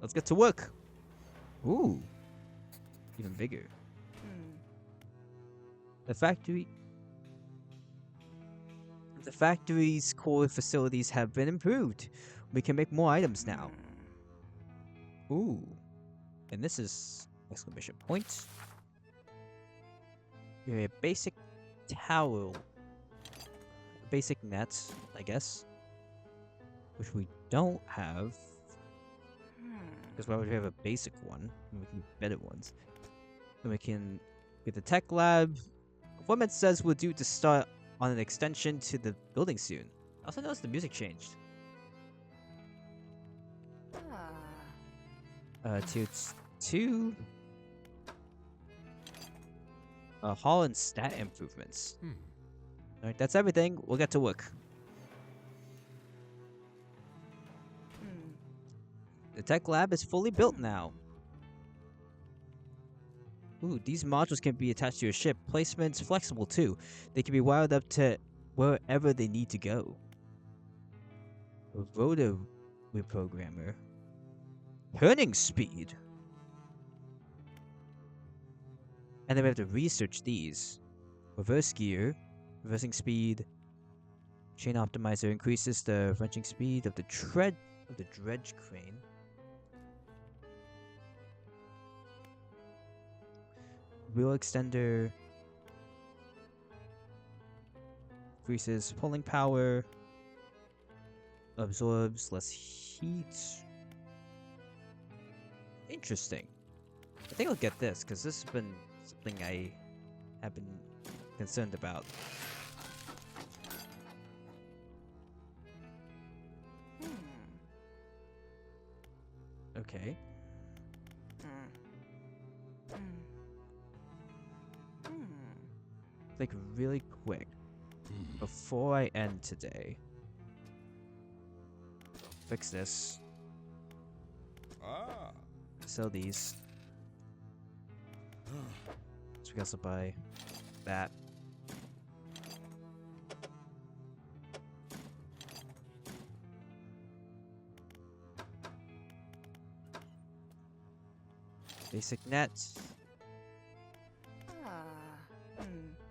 Let's get to work. Ooh. Even bigger. The factory's core facilities have been improved. We can make more items now. Ooh. And this is exclamation point. You're a basic towel. Basic net, I guess. Which we don't have. Because why would we have a basic one? We can get better ones. Then we can get the tech lab. Foreman says we're due to start on an extension to the building soon. I also noticed the music changed. Tier 2. Hall and stat improvements. Alright, that's everything. We'll get to work. The tech lab is fully built now. Ooh, these modules can be attached to your ship. Placement's flexible too. They can be wired up to wherever they need to go. A rotor reprogrammer. Turning speed. And then we have to research these. Reverse gear. Reversing speed. Chain optimizer increases the wrenching speed of the dredge crane. Wheel extender increases pulling power, absorbs less heat. Interesting. I think I'll get this because this has been something I have been concerned about. Okay. Like really quick before I end today. Fix this. Sell these. So we can also buy that. Basic net.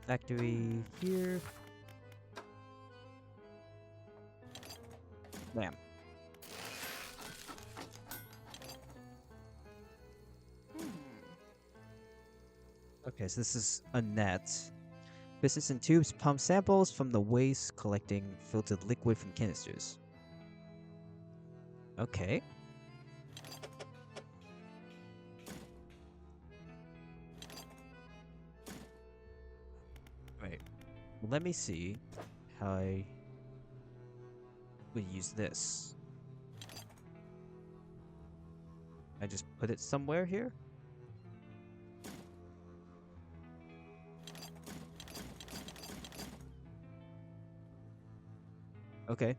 Factory here. Bam. Okay, so this is a net. Business and tubes pump samples from the waste, collecting filtered liquid from canisters. Okay. Right. Let me see how I would use this. I just put it somewhere here? Okay.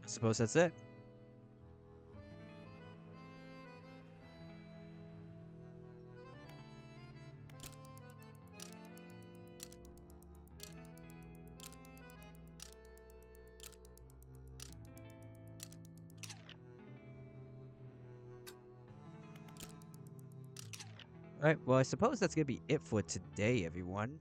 I suppose that's it. Alright, well, I suppose that's gonna be it for today, everyone.